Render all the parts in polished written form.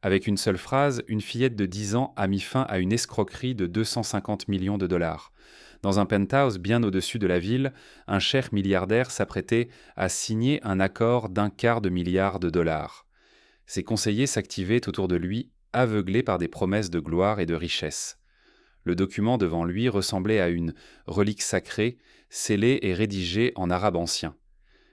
Avec une seule phrase, une fillette de 10 ans a mis fin à une escroquerie de 250 millions de dollars. Dans un penthouse bien au-dessus de la ville, un cher milliardaire s'apprêtait à signer un accord d'1/4 de milliard de dollars. Ses conseillers s'activaient autour de lui, aveuglés par des promesses de gloire et de richesse. Le document devant lui ressemblait à une relique sacrée, scellée et rédigée en arabe ancien.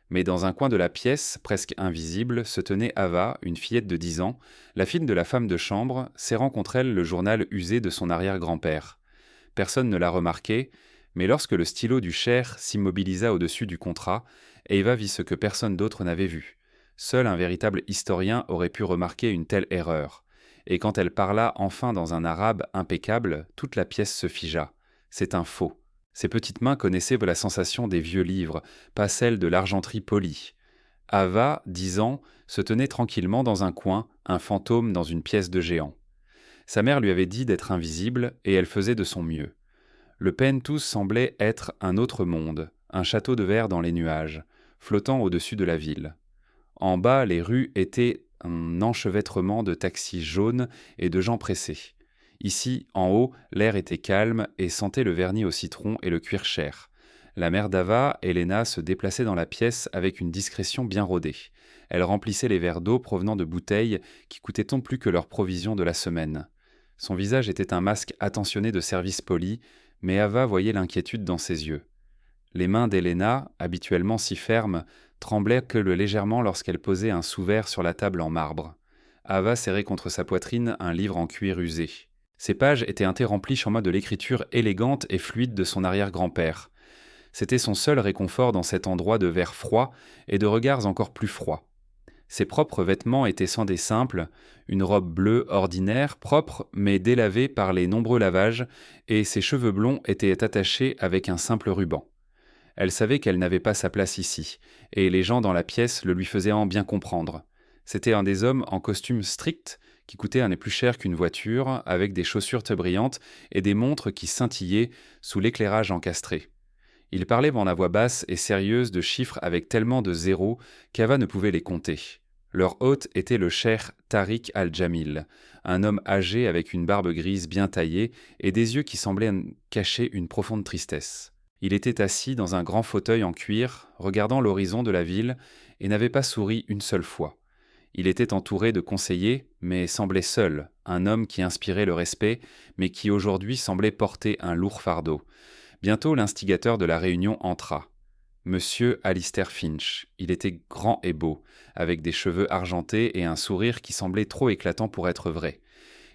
Mais dans un coin de la pièce, presque invisible, se tenait Ava, une fillette de 10 ans, la fille de la femme de chambre, serrant contre elle le journal usé de son arrière-grand-père. Personne ne la remarquait, mais lorsque le stylo du cher s'immobilisa au-dessus du contrat, Eva vit ce que personne d'autre n'avait vu. Seul un véritable historien aurait pu remarquer une telle erreur. Et quand elle parla enfin dans un arabe impeccable, toute la pièce se figea. C'est un faux. Ses petites mains connaissaient la sensation des vieux livres, pas celle de l'argenterie polie. Ava, 10 ans, se tenait tranquillement dans un coin, un fantôme dans une pièce de géant. Sa mère lui avait dit d'être invisible, et elle faisait de son mieux. Le Penthouse semblait être un autre monde, un château de verre dans les nuages, flottant au-dessus de la ville. En bas, les rues étaient un enchevêtrement de taxis jaunes et de gens pressés. Ici, en haut, l'air était calme et sentait le vernis au citron et le cuir cher. La mère d'Ava, Elena, se déplaçait dans la pièce avec une discrétion bien rodée. Elle remplissait les verres d'eau provenant de bouteilles qui coûtaient tant plus que leur provision de la semaine. Son visage était un masque attentionné de service poli, mais Ava voyait l'inquiétude dans ses yeux. Les mains d'Elena, habituellement si fermes, tremblaient que légèrement lorsqu'elle posait un sous-verre sur la table en marbre. Ava serrait contre sa poitrine un livre en cuir usé. Ses pages étaient interromplies en mode de l'écriture élégante et fluide de son arrière-grand-père. C'était son seul réconfort dans cet endroit de verre froid et de regards encore plus froids. Ses propres vêtements étaient sans des simples, une robe bleue ordinaire, propre mais délavée par les nombreux lavages, et ses cheveux blonds étaient attachés avec un simple ruban. Elle savait qu'elle n'avait pas sa place ici, et les gens dans la pièce le lui faisaient en bien comprendre. C'était un des hommes en costume strict, qui coûtait un des plus cher qu'une voiture, avec des chaussures brillantes et des montres qui scintillaient sous l'éclairage encastré. Il parlait en à voix basse et sérieuse de chiffres avec tellement de zéros qu'Ava ne pouvait les compter. Leur hôte était le cheikh Tariq al-Jamil, un homme âgé avec une barbe grise bien taillée et des yeux qui semblaient cacher une profonde tristesse. Il était assis dans un grand fauteuil en cuir, regardant l'horizon de la ville, et n'avait pas souri une seule fois. Il était entouré de conseillers, mais semblait seul, un homme qui inspirait le respect, mais qui aujourd'hui semblait porter un lourd fardeau. Bientôt l'instigateur de la réunion entra. Monsieur Alistair Finch. Il était grand et beau, avec des cheveux argentés et un sourire qui semblait trop éclatant pour être vrai.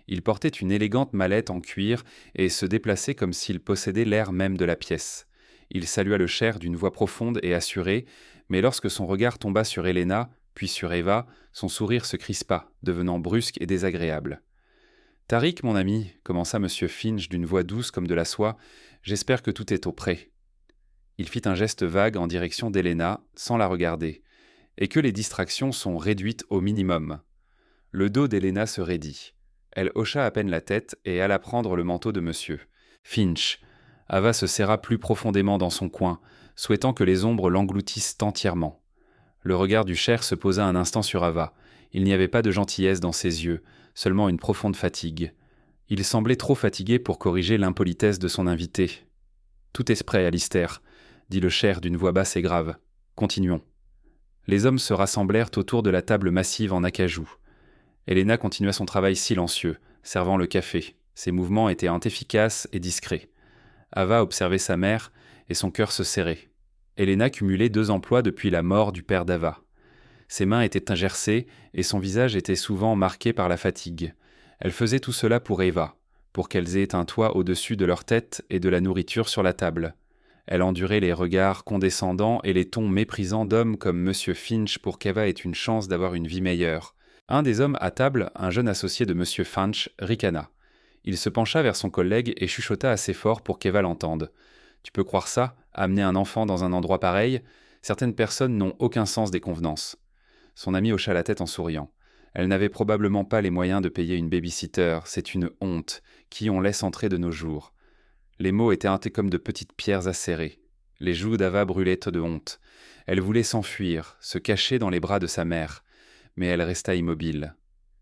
Il portait une élégante mallette en cuir et se déplaçait comme s'il possédait l'air même de la pièce. Il salua le cher d'une voix profonde et assurée, mais lorsque son regard tomba sur Helena, puis sur Eva, son sourire se crispa, devenant brusque et désagréable. « Tariq, mon ami, commença Monsieur Finch d'une voix douce comme de la soie, j'espère que tout est au prêt. Il fit un geste vague en direction d'Helena, sans la regarder, et que les distractions sont réduites au minimum. Le dos d'Helena se raidit. Elle hocha à peine la tête et alla prendre le manteau de Monsieur Finch. Ava se serra plus profondément dans son coin, souhaitant que les ombres l'engloutissent entièrement. Le regard du cher se posa un instant sur Ava. Il n'y avait pas de gentillesse dans ses yeux, seulement une profonde fatigue. Il semblait trop fatigué pour corriger l'impolitesse de son invité. « Tout est prêt, Alistair », dit le cher d'une voix basse et grave. « Continuons. » Les hommes se rassemblèrent autour de la table massive en acajou. Helena continua son travail silencieux, servant le café. Ses mouvements étaient efficaces et discrets. Ava observait sa mère, et son cœur se serrait. Helena cumulait 2 emplois depuis la mort du père d'Ava. Ses mains étaient gercées, et son visage était souvent marqué par la fatigue. Elle faisait tout cela pour Eva, pour qu'elles aient un toit au-dessus de leur tête et de la nourriture sur la table. Elle endurait les regards condescendants et les tons méprisants d'hommes comme Monsieur Finch pour qu'Eva ait une chance d'avoir une vie meilleure. Un des hommes à table, un jeune associé de Monsieur Finch, ricana. Il se pencha vers son collègue et chuchota assez fort pour qu'Eva l'entende. « Tu peux croire ça, amener un enfant dans un endroit pareil ? Certaines personnes n'ont aucun sens des convenances. » Son ami hocha la tête en souriant. Elle n'avait probablement pas les moyens de payer une baby-sitter, c'est une honte, qui on laisse entrer de nos jours. Les mots étaient hâtés comme de petites pierres acérées. Les joues d'Ava brûlaient de honte. Elle voulait s'enfuir, se cacher dans les bras de sa mère, mais elle resta immobile.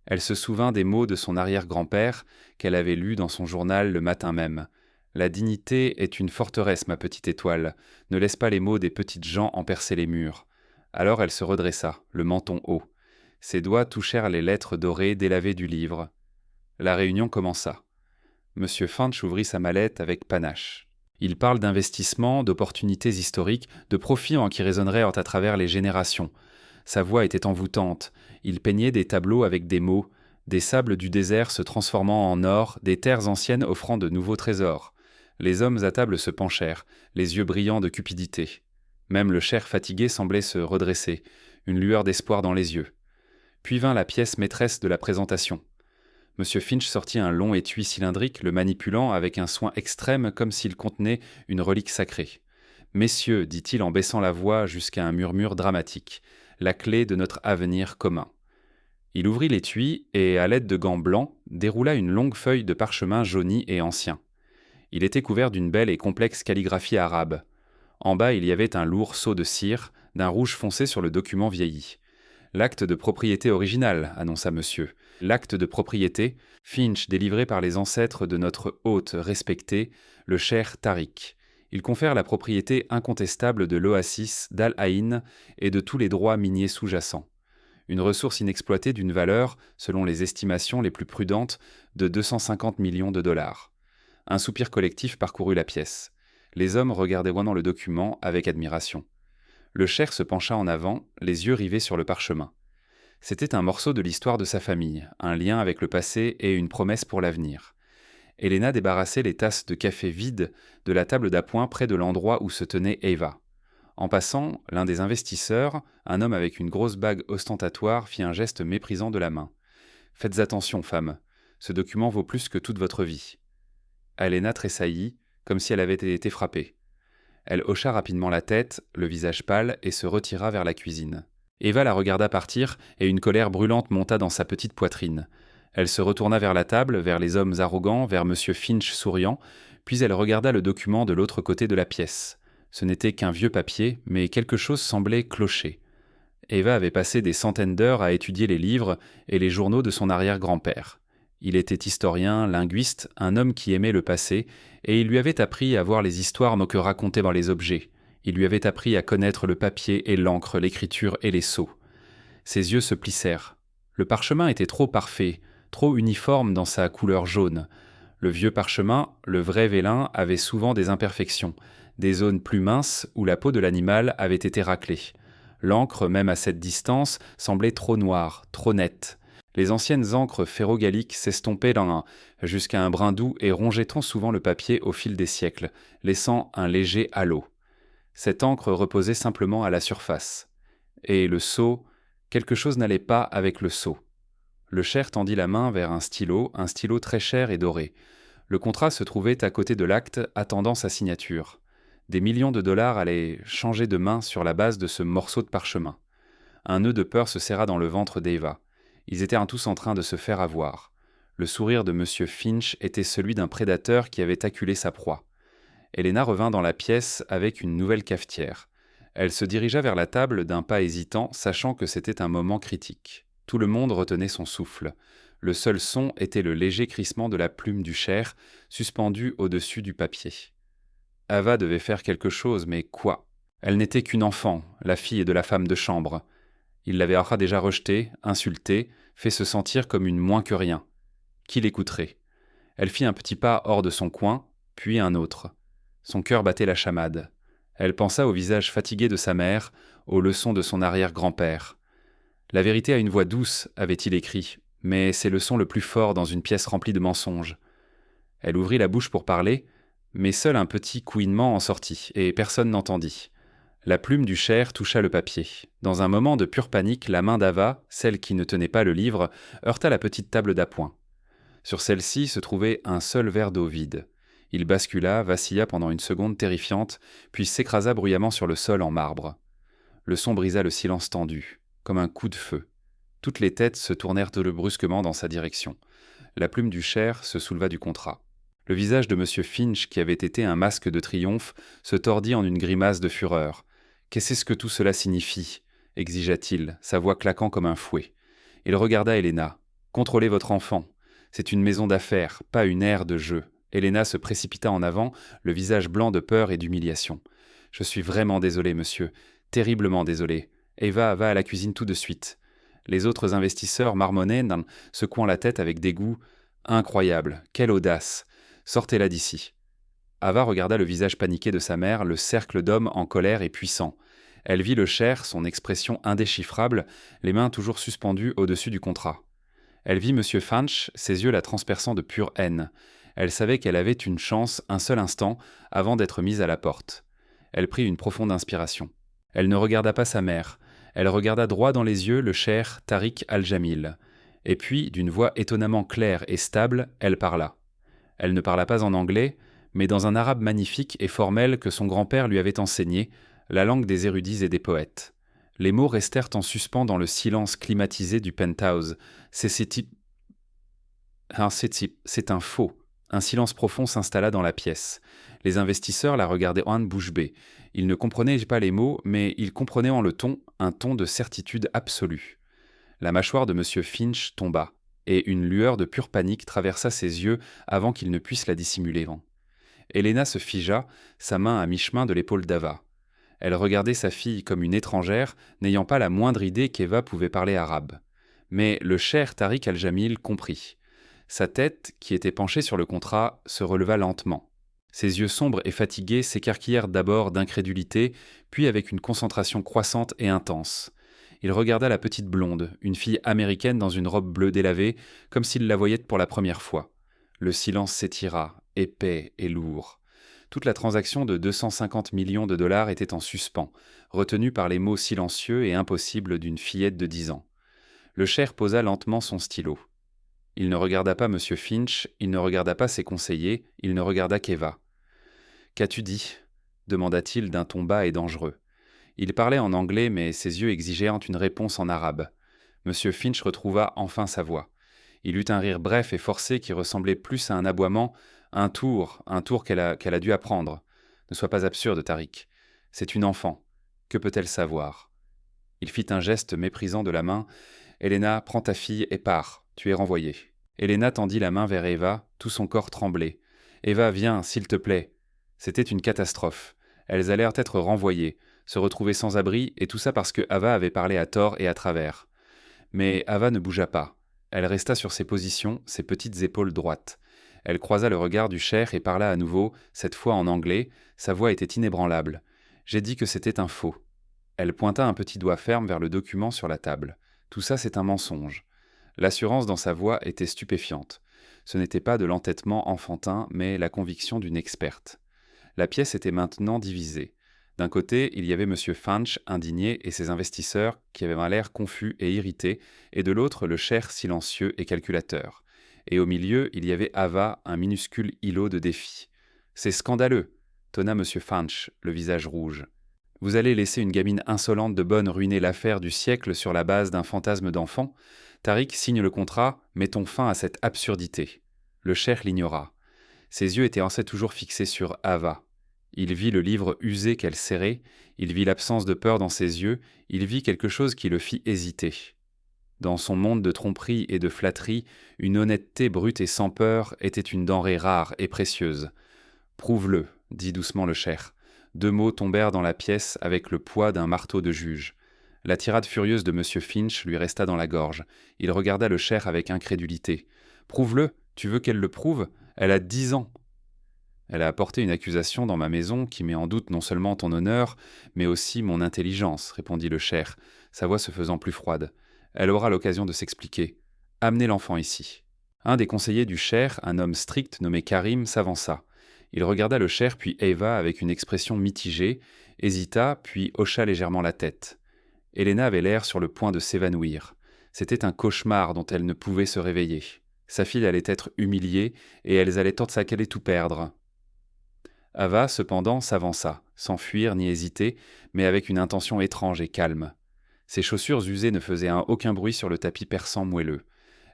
Elle se souvint des mots de son arrière-grand-père qu'elle avait lus dans son journal le matin même. « La dignité est une forteresse, ma petite étoile. Ne laisse pas les mots des petites gens en percer les murs. » Alors elle se redressa, le menton haut. Ses doigts touchèrent les lettres dorées délavées du livre. La réunion commença. Monsieur Finch ouvrit sa mallette avec panache. Il parle d'investissements, d'opportunités historiques, de profits qui résonneraient à travers les générations. Sa voix était envoûtante. Il peignait des tableaux avec des mots, des sables du désert se transformant en or, des terres anciennes offrant de nouveaux trésors. Les hommes à table se penchèrent, les yeux brillants de cupidité. Même le cher fatigué semblait se redresser, une lueur d'espoir dans les yeux. Puis vint la pièce maîtresse de la présentation. Monsieur Finch sortit un long étui cylindrique, le manipulant avec un soin extrême comme s'il contenait une relique sacrée. « Messieurs, dit-il en baissant la voix jusqu'à un murmure dramatique, la clé de notre avenir commun. » Il ouvrit l'étui et, à l'aide de gants blancs, déroula une longue feuille de parchemin jauni et ancien. Il était couvert d'une belle et complexe calligraphie arabe. En bas, il y avait un lourd sceau de cire, d'un rouge foncé sur le document vieilli. « L'acte de propriété original, annonça monsieur. L'acte de propriété, Finch délivré par les ancêtres de notre hôte respecté, le cher Tariq. Il confère la propriété incontestable de l'oasis d'Al-Aïn et de tous les droits miniers sous-jacents. Une ressource inexploitée d'une valeur, selon les estimations les plus prudentes, de 250 millions de dollars. » Un soupir collectif parcourut la pièce. Les hommes regardaient dans le document avec admiration. Le cher se pencha en avant, les yeux rivés sur le parchemin. C'était un morceau de l'histoire de sa famille, un lien avec le passé et une promesse pour l'avenir. Helena débarrassait les tasses de café vides de la table d'appoint près de l'endroit où se tenait Eva. En passant, l'un des investisseurs, un homme avec une grosse bague ostentatoire, fit un geste méprisant de la main. « Faites attention, femme. Ce document vaut plus que toute votre vie. » Helena tressaillit, comme si elle avait été frappée. Elle hocha rapidement la tête, le visage pâle, et se retira vers la cuisine. Eva la regarda partir, et une colère brûlante monta dans sa petite poitrine. Elle se retourna vers la table, vers les hommes arrogants, vers M. Finch souriant, puis elle regarda le document de l'autre côté de la pièce. Ce n'était qu'un vieux papier, mais quelque chose semblait clocher. Eva avait passé des centaines d'heures à étudier les livres et les journaux de son arrière-grand-père. Il était historien, linguiste, un homme qui aimait le passé, et il lui avait appris à voir les histoires que racontaient dans les objets. Il lui avait appris à connaître le papier et l'encre, l'écriture et les sceaux. Ses yeux se plissèrent. Le parchemin était trop parfait, trop uniforme dans sa couleur jaune. Le vieux parchemin, le vrai vélin, avait souvent des imperfections, des zones plus minces où la peau de l'animal avait été raclée. L'encre, même à cette distance, semblait trop noire, trop nette. Les anciennes encres ferro-galliques s'estompaient jusqu'à un brin doux et rongeaient trop souvent le papier au fil des siècles, laissant un léger halo. Cette encre reposait simplement à la surface. Et le sceau, quelque chose n'allait pas avec le sceau. Le cher tendit la main vers un stylo très cher et doré. Le contrat se trouvait à côté de l'acte attendant sa signature. Des millions de dollars allaient changer de main sur la base de ce morceau de parchemin. Un nœud de peur se serra dans le ventre d'Eva. Ils étaient tous en train de se faire avoir. Le sourire de M. Finch était celui d'un prédateur qui avait acculé sa proie. Helena revint dans la pièce avec une nouvelle cafetière. Elle se dirigea vers la table d'un pas hésitant, sachant que c'était un moment critique. Tout le monde retenait son souffle. Le seul son était le léger crissement de la plume du cher, suspendue au-dessus du papier. Ava devait faire quelque chose, mais quoi? Elle n'était qu'une enfant, la fille de la femme de chambre. Il l'avait déjà rejetée, insultée, fait se sentir comme une moins que rien. Qui l'écouterait? Elle fit un petit pas hors de son coin, puis un autre. Son cœur battait la chamade. Elle pensa au visage fatigué de sa mère, aux leçons de son arrière-grand-père. La vérité a une voix douce, avait-il écrit, mais c'est le son le plus fort dans une pièce remplie de mensonges. Elle ouvrit la bouche pour parler, mais seul un petit couinement en sortit, et personne n'entendit. La plume du cher toucha le papier. Dans un moment de pure panique, la main d'Ava, celle qui ne tenait pas le livre, heurta la petite table d'appoint. Sur celle-ci se trouvait un seul verre d'eau vide. Il bascula, vacilla pendant une seconde terrifiante, puis s'écrasa bruyamment sur le sol en marbre. Le son brisa le silence tendu, comme un coup de feu. Toutes les têtes se tournèrent brusquement dans sa direction. La plume du cher se souleva du contrat. Le visage de M. Finch, qui avait été un masque de triomphe, se tordit en une grimace de fureur. « Qu'est-ce que tout cela signifie » exigea-t-il, sa voix claquant comme un fouet. Il regarda Helena. Contrôlez votre enfant. C'est une maison d'affaires, pas une aire de jeu. Helena se précipita en avant, le visage blanc de peur et d'humiliation. Je suis vraiment désolé, monsieur. Terriblement désolé. Eva va à la cuisine tout de suite. Les autres investisseurs marmonnaient, secouant la tête avec dégoût. Incroyable, quelle audace. Sortez-la d'ici. Ava regarda le visage paniqué de sa mère, le cercle d'hommes en colère et puissant. Elle vit le cher, son expression indéchiffrable, les mains toujours suspendues au-dessus du contrat. Elle vit M. Finch, ses yeux la transperçant de pure haine. Elle savait qu'elle avait une chance un seul instant avant d'être mise à la porte. Elle prit une profonde inspiration. Elle ne regarda pas sa mère. Elle regarda droit dans les yeux le cher Tariq Al-Jamil. Et puis, d'une voix étonnamment claire et stable, elle parla. Elle ne parla pas en anglais, mais dans un arabe magnifique et formel que son grand-père lui avait enseigné, la langue des érudits et des poètes. Les mots restèrent en suspens dans le silence climatisé du penthouse. C'est un faux. Un silence profond s'installa dans la pièce. Les investisseurs la regardaient en bouche bée. Ils ne comprenaient pas les mots, mais ils comprenaient en le ton un ton de certitude absolue. La mâchoire de M. Finch tomba, et une lueur de pure panique traversa ses yeux avant qu'il ne puisse la dissimuler. Helena se figea, sa main à mi-chemin de l'épaule d'Ava. Elle regardait sa fille comme une étrangère, n'ayant pas la moindre idée qu'Eva pouvait parler arabe. Mais le cher Tariq Al-Jamil comprit. Sa tête, qui était penchée sur le contrat, se releva lentement. Ses yeux sombres et fatigués s'écarquillèrent d'abord d'incrédulité, puis avec une concentration croissante et intense. Il regarda la petite blonde, une fille américaine dans une robe bleue délavée, comme s'il la voyait pour la première fois. Le silence s'étira, épais et lourd. Toute la transaction de 250 millions de dollars était en suspens, retenue par les mots silencieux et impossibles d'une fillette de 10 ans. Le cher posa lentement son stylo. Il ne regarda pas M. Finch, il ne regarda pas ses conseillers, il ne regarda qu'Eva. « Qu'as-tu dit » demanda-t-il d'un ton bas et dangereux. Il parlait en anglais, mais ses yeux exigeaient une réponse en arabe. M. Finch retrouva enfin sa voix. Il eut un rire bref et forcé qui ressemblait plus à un aboiement, un tour qu'elle a dû apprendre. Ne sois pas absurde, Tariq. C'est une enfant. Que peut-elle savoir ? Il fit un geste méprisant de la main. Helena, prends ta fille et pars. Tu es renvoyée. Helena tendit la main vers Eva, tout son corps tremblait. Eva, viens, s'il te plaît. C'était une catastrophe. Elles allèrent être renvoyées, se retrouver sans abri, et tout ça parce que Ava avait parlé à tort et à travers. Mais Ava ne bougea pas. Elle resta sur ses positions, ses petites épaules droites. Elle croisa le regard du cher et parla à nouveau, cette fois en anglais. Sa voix était inébranlable. J'ai dit que c'était un faux. Elle pointa un petit doigt ferme vers le document sur la table. Tout ça, c'est un mensonge. L'assurance dans sa voix était stupéfiante. Ce n'était pas de l'entêtement enfantin, mais la conviction d'une experte. La pièce était maintenant divisée. D'un côté, il y avait M. Finch, indigné, et ses investisseurs, qui avaient un air confus et irrités, et de l'autre, le cher silencieux et calculateur. Et au milieu, il y avait Ava, un minuscule îlot de défi. « C'est scandaleux !» tonna M. Finch, le visage rouge. « Vous allez laisser une gamine insolente de bonne ruiner l'affaire du siècle sur la base d'un fantasme d'enfant ? Tariq signe le contrat, mettons fin à cette absurdité. » Le cher l'ignora. Ses yeux étaient toujours fixés sur Ava. Il vit le livre usé qu'elle serrait, il vit l'absence de peur dans ses yeux, il vit quelque chose qui le fit hésiter. Dans son monde de tromperie et de flatterie, une honnêteté brute et sans peur était une denrée rare et précieuse. « Prouve-le », dit doucement le cher. 2 mots tombèrent dans la pièce avec le poids d'un marteau de juge. La tirade furieuse de M. Finch lui resta dans la gorge. Il regarda le cher avec incrédulité. « Prouve-le, tu veux qu'elle le prouve ? Elle a 10 ans. » « Elle a apporté une accusation dans ma maison qui met en doute non seulement ton honneur, mais aussi mon intelligence, » répondit le cher, sa voix se faisant plus froide. « Elle aura l'occasion de s'expliquer. Amenez l'enfant ici. » Un des conseillers du cher, un homme strict nommé Karim, s'avança. Il regarda le cher puis Eva avec une expression mitigée, hésita, puis hocha légèrement la tête. Helena avait l'air sur le point de s'évanouir. C'était un cauchemar dont elle ne pouvait se réveiller. Sa fille allait être humiliée, et elles allaient tout perdre. Ava, cependant, s'avança, sans fuir ni hésiter, mais avec une intention étrange et calme. Ses chaussures usées ne faisaient aucun bruit sur le tapis perçant moelleux.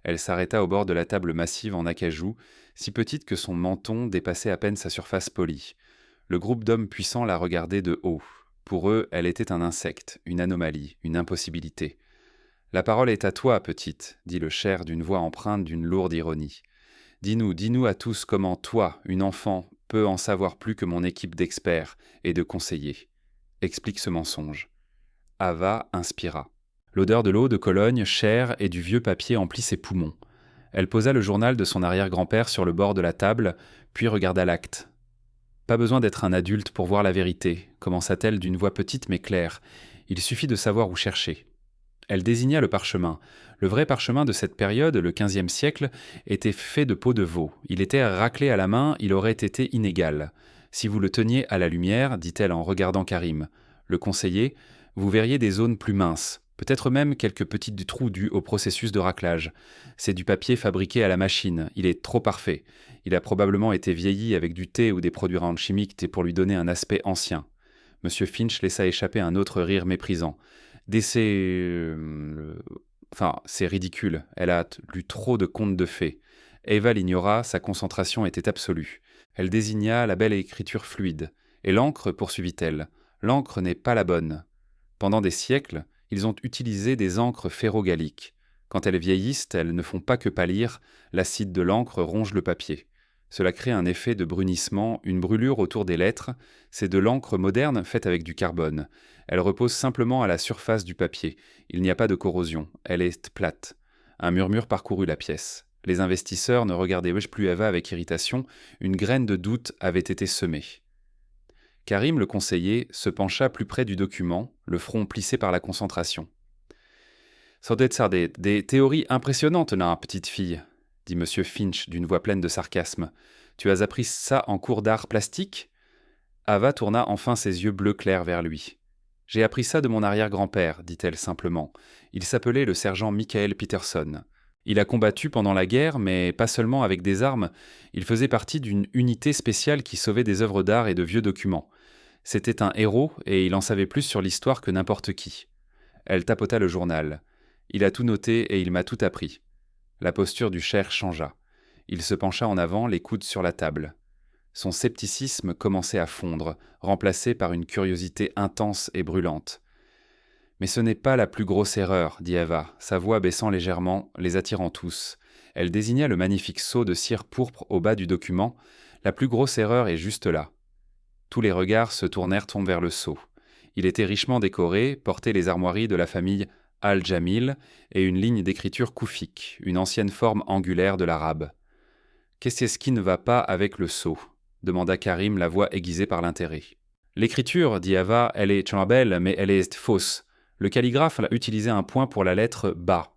Elle s'arrêta au bord de la table massive en acajou, si petite que son menton dépassait à peine sa surface polie. Le groupe d'hommes puissants la regardait de haut. Pour eux, elle était un insecte, une anomalie, une impossibilité. La parole est à toi, petite, dit le Cher d'une voix empreinte d'une lourde ironie. Dis-nous à tous comment toi, une enfant, peux en savoir plus que mon équipe d'experts et de conseillers. Explique ce mensonge. Ava inspira. L'odeur de l'eau de Cologne, chère et du vieux papier emplit ses poumons. Elle posa le journal de son arrière-grand-père sur le bord de la table, puis regarda l'acte. Pas besoin d'être un adulte pour voir la vérité, commença-t-elle d'une voix petite mais claire. Il suffit de savoir où chercher. Elle désigna le parchemin. Le vrai parchemin de cette période, le XVe siècle, était fait de peau de veau. Il était raclé à la main, il aurait été inégal. Si vous le teniez à la lumière, dit-elle en regardant Karim, le conseiller, vous verriez des zones plus minces, peut-être même quelques petits trous dus au processus de raclage. C'est du papier fabriqué à la machine, il est trop parfait. Il a probablement été vieilli avec du thé ou des produits à chimiques pour lui donner un aspect ancien. Monsieur Finch laissa échapper un autre rire méprisant. C'est ridicule. Elle a lu trop de contes de fées. Eva l'ignora, sa concentration était absolue. Elle désigna la belle écriture fluide. Et l'encre, poursuivit-elle, l'encre n'est pas la bonne. Pendant des siècles, ils ont utilisé des encres ferro-galliques. Quand elles vieillissent, elles ne font pas que pâlir, l'acide de l'encre ronge le papier. Cela crée un effet de brunissement, une brûlure autour des lettres. C'est de l'encre moderne faite avec du carbone. Elle repose simplement à la surface du papier. Il n'y a pas de corrosion. Elle est plate. Un murmure parcourut la pièce. Les investisseurs ne regardaient plus Ava avec irritation. Une graine de doute avait été semée. Karim, le conseiller, se pencha plus près du document, le front plissé par la concentration. « Des théories impressionnantes, là, petite fille », dit M. Finch d'une voix pleine de sarcasme. « Tu as appris ça en cours d'art plastique ?» Ava tourna enfin ses yeux bleu clair vers lui. « J'ai appris ça de mon arrière-grand-père, dit-elle simplement. Il s'appelait le sergent Michael Peterson. Il a combattu pendant la guerre, mais pas seulement avec des armes. Il faisait partie d'une unité spéciale qui sauvait des œuvres d'art et de vieux documents. C'était un héros et il en savait plus sur l'histoire que n'importe qui. » Elle tapota le journal. « Il a tout noté et il m'a tout appris. » La posture du Cher changea. Il se pencha en avant, les coudes sur la table. Son scepticisme commençait à fondre, remplacé par une curiosité intense et brûlante. « Mais ce n'est pas la plus grosse erreur, dit Ava, sa voix baissant légèrement, les attirant tous. Elle désigna le magnifique sceau de cire pourpre au bas du document. La plus grosse erreur est juste là. Tous les regards se tournèrent vers le sceau. Il était richement décoré, portait les armoiries de la famille Al-Jamil et une ligne d'écriture koufique, une ancienne forme angulaire de l'arabe. « Qu'est-ce qui ne va pas avec le sceau ?» demanda Karim, la voix aiguisée par l'intérêt. « L'écriture, dit Ava, elle est belle, mais elle est fausse. Le calligraphe a utilisé un point pour la lettre ba.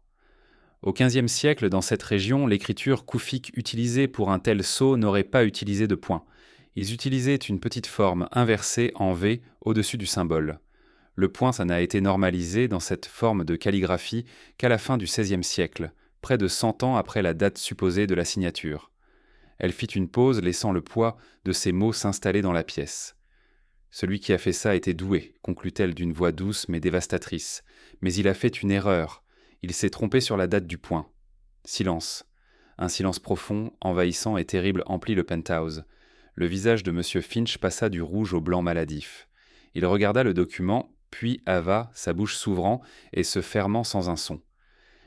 Au XVe siècle, dans cette région, l'écriture koufique utilisée pour un tel sceau n'aurait pas utilisé de point. Ils utilisaient une petite forme inversée en V au-dessus du symbole. Le point n'a été normalisé dans cette forme de calligraphie qu'à la fin du XVIe siècle, près de 100 ans après la date supposée de la signature. Elle fit une pause, laissant le poids de ces mots s'installer dans la pièce. « Celui qui a fait ça était doué, conclut-elle d'une voix douce mais dévastatrice. Mais il a fait une erreur. Il s'est trompé sur la date du point. » Silence. Un silence profond, envahissant et terrible emplit le penthouse. Le visage de M. Finch passa du rouge au blanc maladif. Il regarda le document, puis Ava, sa bouche s'ouvrant et se fermant sans un son.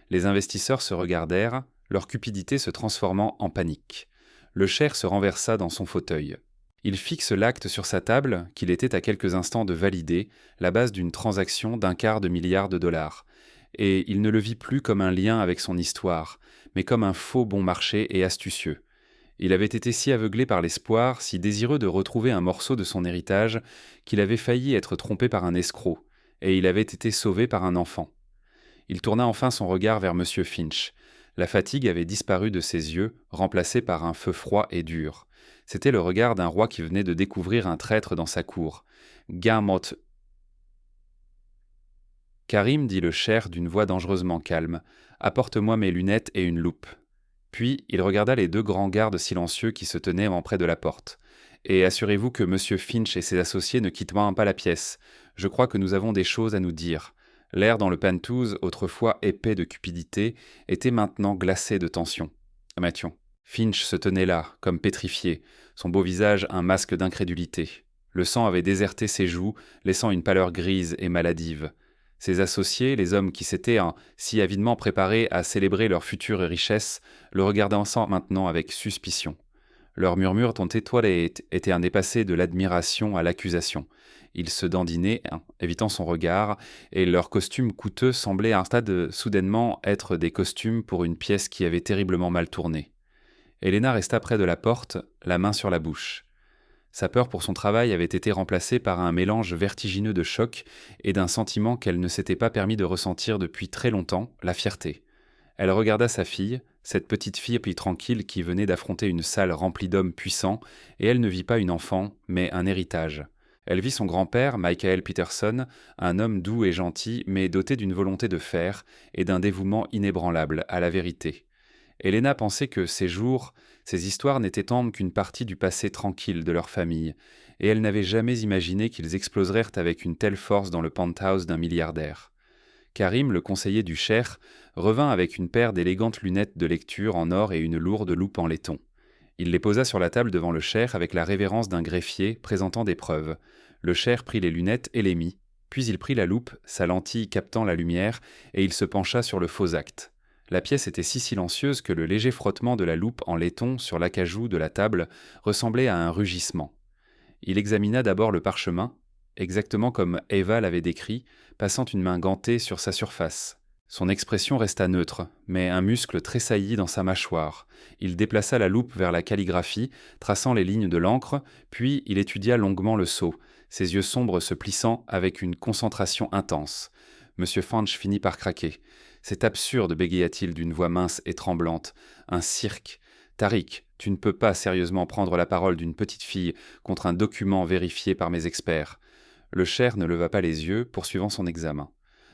Les investisseurs se regardèrent, leur cupidité se transformant en panique. Le Cher se renversa dans son fauteuil. Il fixe l'acte sur sa table, qu'il était à quelques instants de valider, la base d'une transaction d'1/4 milliard de dollars. Et il ne le vit plus comme un lien avec son histoire, mais comme un faux bon marché et astucieux. Il avait été si aveuglé par l'espoir, si désireux de retrouver un morceau de son héritage, qu'il avait failli être trompé par un escroc, et il avait été sauvé par un enfant. Il tourna enfin son regard vers M. Finch. La fatigue avait disparu de ses yeux, remplacée par un feu froid et dur. C'était le regard d'un roi qui venait de découvrir un traître dans sa cour. « Gamot !» Karim, dit le Cher d'une voix dangereusement calme, « Apporte-moi mes lunettes et une loupe. » Puis, il regarda les 2 grands gardes silencieux qui se tenaient près de la porte. « Et assurez-vous que M. Finch et ses associés ne quittent pas la pièce. Je crois que nous avons des choses à nous dire. » L'air dans le penthouse, autrefois épais de cupidité, était maintenant glacé de tension. Mathieu. Finch se tenait là, comme pétrifié, son beau visage un masque d'incrédulité. Le sang avait déserté ses joues, laissant une pâleur grise et maladive. Ses associés, les hommes qui s'étaient si avidement préparés à célébrer leur future richesse, le regardaient ensemble maintenant avec suspicion. Leurs murmures dont étoilés étaient un dépassé de l'admiration à l'accusation. Ils se dandinaient, évitant son regard, et leurs costumes coûteux semblaient à un stade soudainement être des costumes pour une pièce qui avait terriblement mal tourné. Helena resta près de la porte, la main sur la bouche. Sa peur pour son travail avait été remplacée par un mélange vertigineux de choc et d'un sentiment qu'elle ne s'était pas permis de ressentir depuis très longtemps, la fierté. Elle regarda sa fille, cette petite fille puis tranquille qui venait d'affronter une salle remplie d'hommes puissants, et elle ne vit pas une enfant, mais un héritage. Elle vit son grand-père, Michael Peterson, un homme doux et gentil, mais doté d'une volonté de fer et d'un dévouement inébranlable à la vérité. Helena pensait que ces jours, ces histoires n'étaient tant qu'une partie du passé tranquille de leur famille, et elle n'avait jamais imaginé qu'ils exploseraient avec une telle force dans le penthouse d'un milliardaire. Karim, le conseiller du cheikh, revint avec une paire d'élégantes lunettes de lecture en or et une lourde loupe en laiton. Il les posa sur la table devant le cheikh avec la révérence d'un greffier présentant des preuves. Le cheikh prit les lunettes et les mit, puis il prit la loupe, sa lentille captant la lumière, et il se pencha sur le faux acte. La pièce était si silencieuse que le léger frottement de la loupe en laiton sur l'acajou de la table ressemblait à un rugissement. Il examina d'abord le parchemin, exactement comme Eva l'avait décrit, passant une main gantée sur sa surface. Son expression resta neutre, mais un muscle tressaillit dans sa mâchoire. Il déplaça la loupe vers la calligraphie, traçant les lignes de l'encre, puis il étudia longuement le sceau, ses yeux sombres se plissant avec une concentration intense. M. Finch finit par craquer. « C'est absurde, bégaya-t-il d'une voix mince et tremblante. Un cirque. Tariq, tu ne peux pas sérieusement prendre la parole d'une petite fille contre un document vérifié par mes experts. » Le cheikh ne leva pas les yeux, poursuivant son examen.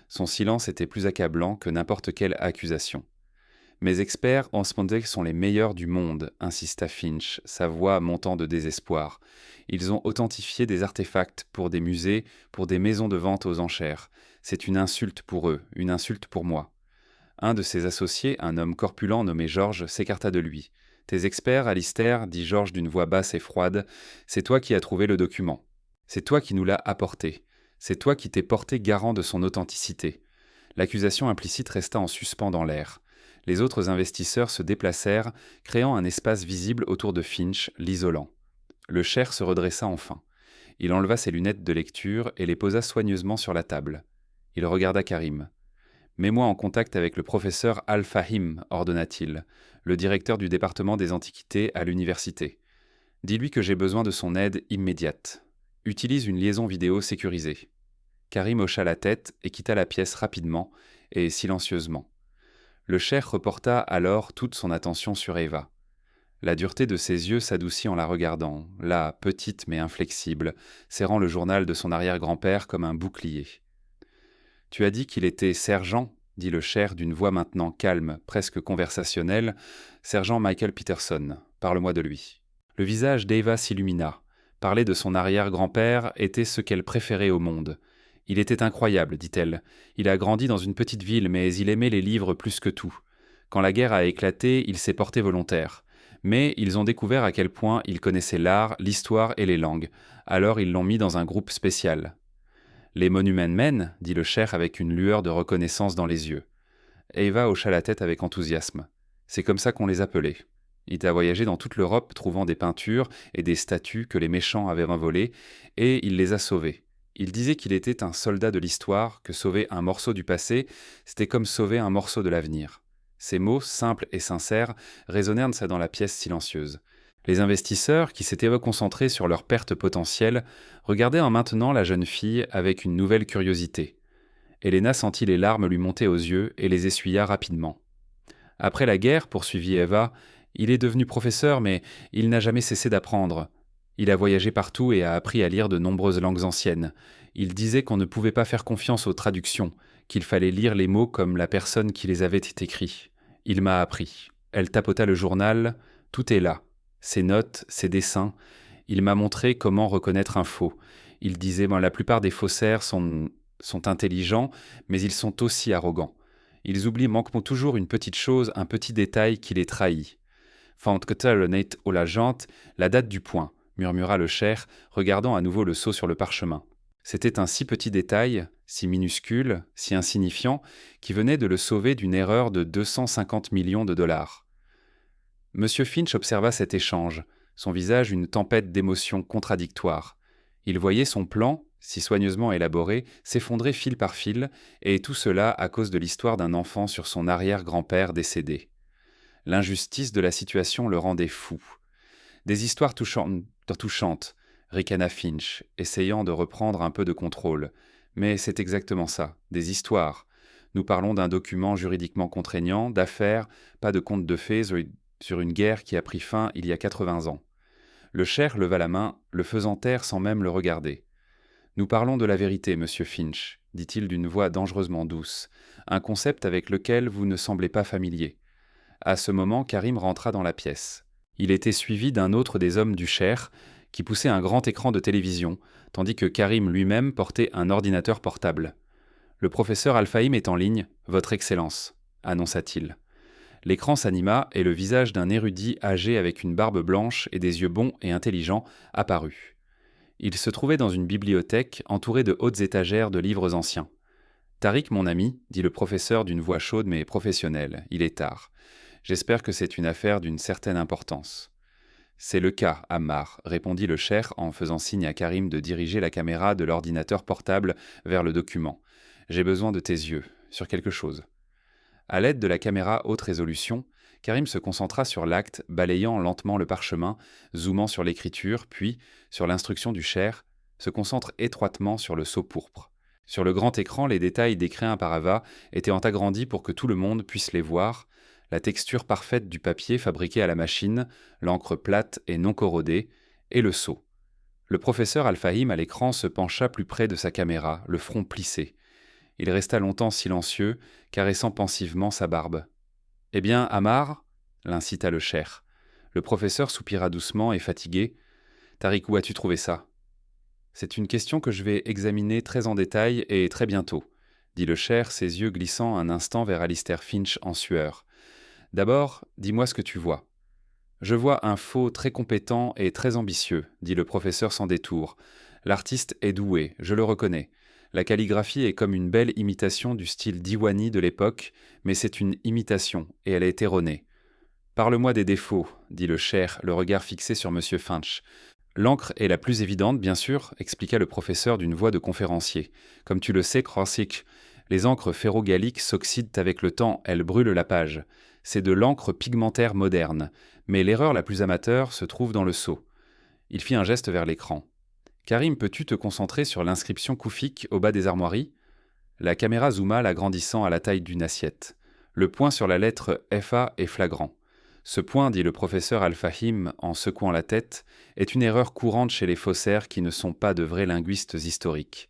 Son silence était plus accablant que n'importe quelle accusation. « Mes experts en spondex sont les meilleurs du monde, insista Finch, sa voix montant de désespoir. Ils ont authentifié des artefacts pour des musées, pour des maisons de vente aux enchères. C'est une insulte pour eux, une insulte pour moi. Un de ses associés, un homme corpulent nommé George, s'écarta de lui. « Tes experts, Alistair, dit George d'une voix basse et froide, c'est toi qui as trouvé le document. C'est toi qui nous l'as apporté. C'est toi qui t'es porté garant de son authenticité. » L'accusation implicite resta en suspens dans l'air. Les autres investisseurs se déplacèrent, créant un espace visible autour de Finch, l'isolant. Le cheikh se redressa enfin. Il enleva ses lunettes de lecture et les posa soigneusement sur la table. Il regarda Karim. « Mets-moi en contact avec le professeur Al-Fahim, ordonna-t-il, le directeur du département des antiquités à l'université. Dis-lui que j'ai besoin de son aide immédiate. Utilise une liaison vidéo sécurisée. » Karim hocha la tête et quitta la pièce rapidement et silencieusement. Le cheikh reporta alors toute son attention sur Eva. La dureté de ses yeux s'adoucit en la regardant, là, petite mais inflexible, serrant le journal de son arrière-grand-père comme un bouclier. « Tu as dit qu'il était sergent ?» dit le cheikh d'une voix maintenant calme, presque conversationnelle. « Sergent Michael Peterson, parle-moi de lui. » Le visage d'Eva s'illumina. Parler de son arrière-grand-père était ce qu'elle préférait au monde. « Il était incroyable, dit-elle. Il a grandi dans une petite ville, mais il aimait les livres plus que tout. Quand la guerre a éclaté, il s'est porté volontaire. Mais ils ont découvert à quel point il connaissait l'art, l'histoire et les langues. Alors ils l'ont mis dans un groupe spécial. »« Les Monument Men » dit le cheikh avec une lueur de reconnaissance dans les yeux. Eva hocha la tête avec enthousiasme. « C'est comme ça qu'on les appelait. Il a voyagé dans toute l'Europe trouvant des peintures et des statues que les méchants avaient volées, et il les a sauvées. Il disait qu'il était un soldat de l'histoire, que sauver un morceau du passé, c'était comme sauver un morceau de l'avenir. » Ces mots, simples et sincères, résonnèrent dans la pièce silencieuse. Les investisseurs, qui s'étaient reconcentrés sur leurs pertes potentielles, regardaient en maintenant la jeune fille avec une nouvelle curiosité. Helena sentit les larmes lui monter aux yeux et les essuya rapidement. « Après la guerre, poursuivit Eva, il est devenu professeur, mais il n'a jamais cessé d'apprendre. Il a voyagé partout et a appris à lire de nombreuses langues anciennes. Il disait qu'on ne pouvait pas faire confiance aux traductions, qu'il fallait lire les mots comme la personne qui les avait écrits. Il m'a appris. » Elle tapota le journal. « Tout est là. Ses notes, ses dessins. Il m'a montré comment reconnaître un faux. Il disait la plupart des faussaires sont intelligents, mais ils sont aussi arrogants. Ils manquent toujours une petite chose, un petit détail qui les trahit. Fantketerenate au la jante, la date du point, murmura le cheikh, regardant à nouveau le sceau sur le parchemin. C'était un si petit détail, si minuscule, si insignifiant, qui venait de le sauver d'une erreur de 250 millions de dollars. Monsieur Finch observa cet échange, son visage une tempête d'émotions contradictoires. Il voyait son plan, si soigneusement élaboré, s'effondrer fil par fil, et tout cela à cause de l'histoire d'un enfant sur son arrière-grand-père décédé. L'injustice de la situation le rendait fou. Des histoires touchantes, ricana Finch, essayant de reprendre un peu de contrôle. Mais c'est exactement ça, des histoires. Nous parlons d'un document juridiquement contraignant, d'affaires, pas de contes de fées sur une guerre qui a pris fin il y a 80 ans. Le cher leva la main, le faisant taire sans même le regarder. « Nous parlons de la vérité, monsieur Finch, dit-il d'une voix dangereusement douce, un concept avec lequel vous ne semblez pas familier. » À ce moment, Karim rentra dans la pièce. Il était suivi d'un autre des hommes du Cher, qui poussait un grand écran de télévision, tandis que Karim lui-même portait un ordinateur portable. « Le professeur Al-Fahim est en ligne, votre Excellence », annonça-t-il. L'écran s'anima et le visage d'un érudit âgé avec une barbe blanche et des yeux bons et intelligents apparut. Il se trouvait dans une bibliothèque entourée de hautes étagères de livres anciens. « Tariq, mon ami, dit le professeur d'une voix chaude mais professionnelle, il est tard. J'espère que c'est une affaire d'une certaine importance. »« C'est le cas, Ammar, » répondit le cher en faisant signe à Karim de diriger la caméra de l'ordinateur portable vers le document. « J'ai besoin de tes yeux, sur quelque chose. » À l'aide de la caméra haute résolution, Karim se concentra sur l'acte, balayant lentement le parchemin, zoomant sur l'écriture, puis, sur l'instruction du cher, se concentre étroitement sur le sceau pourpre. Sur le grand écran, les détails décrits par Ava étaient agrandis pour que tout le monde puisse les voir, la texture parfaite du papier fabriqué à la machine, l'encre plate et non corrodée, et le sceau. Le professeur Al-Fahim à l'écran se pencha plus près de sa caméra, le front plissé. Il resta longtemps silencieux, caressant pensivement sa barbe. « Eh bien, Ammar » l'incita le cher. Le professeur soupira doucement et fatigué. « Tariq, où as-tu trouvé ça ?»« C'est une question que je vais examiner très en détail et très bientôt, » dit le cher, ses yeux glissant un instant vers Alistair Finch en sueur. « D'abord, dis-moi ce que tu vois. »« Je vois un faux très compétent et très ambitieux, » dit le professeur sans détour. « L'artiste est doué, je le reconnais. La calligraphie est comme une belle imitation du style diwanî de l'époque, mais c'est une imitation, et elle est erronée. « Parle-moi des défauts, » dit le cher, le regard fixé sur M. Finch. « L'encre est la plus évidente, bien sûr, » expliqua le professeur d'une voix de conférencier. « Comme tu le sais, Crossik, les encres ferro-galliques s'oxydent avec le temps, elles brûlent la page. C'est de l'encre pigmentaire moderne, mais l'erreur la plus amateur se trouve dans le sceau. » Il fit un geste vers l'écran. « Karim, peux-tu te concentrer sur l'inscription koufik au bas des armoiries ?» La caméra zooma, l'agrandissant à la taille d'une assiette. Le point sur la lettre FA est flagrant. Ce point, dit le professeur Al-Fahim en secouant la tête, est une erreur courante chez les faussaires qui ne sont pas de vrais linguistes historiques.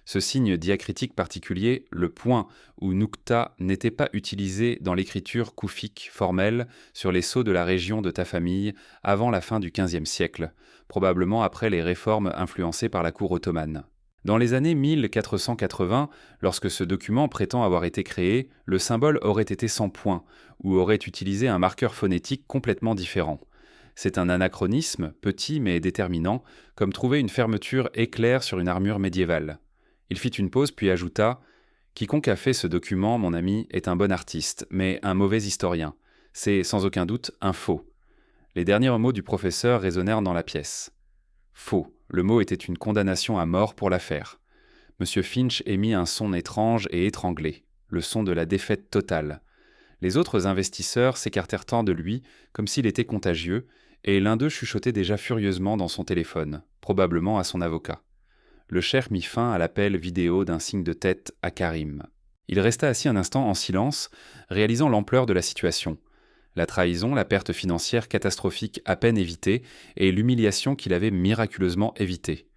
Ce signe diacritique particulier, le point ou nukta, n'était pas utilisé dans l'écriture koufik formelle sur les sceaux de la région de ta famille avant la fin du XVe siècle, probablement après les réformes influencées par la cour ottomane. Dans les années 1480, lorsque ce document prétend avoir été créé, le symbole aurait été sans point, ou aurait utilisé un marqueur phonétique complètement différent. C'est un anachronisme, petit mais déterminant, comme trouver une fermeture éclair sur une armure médiévale. Il fit une pause puis ajouta « Quiconque a fait ce document, mon ami, est un bon artiste, mais un mauvais historien. C'est sans aucun doute un faux. » Les derniers mots du professeur résonnèrent dans la pièce. Faux. Le mot était une condamnation à mort pour l'affaire. Monsieur Finch émit un son étrange et étranglé, le son de la défaite totale. Les autres investisseurs s'écartèrent tant de lui, comme s'il était contagieux, et l'un d'eux chuchotait déjà furieusement dans son téléphone, probablement à son avocat. Le cher mit fin à l'appel vidéo d'un signe de tête à Karim. Il resta assis un instant en silence, réalisant l'ampleur de la situation. La trahison, la perte financière catastrophique à peine évitée, et l'humiliation qu'il avait miraculeusement évitée.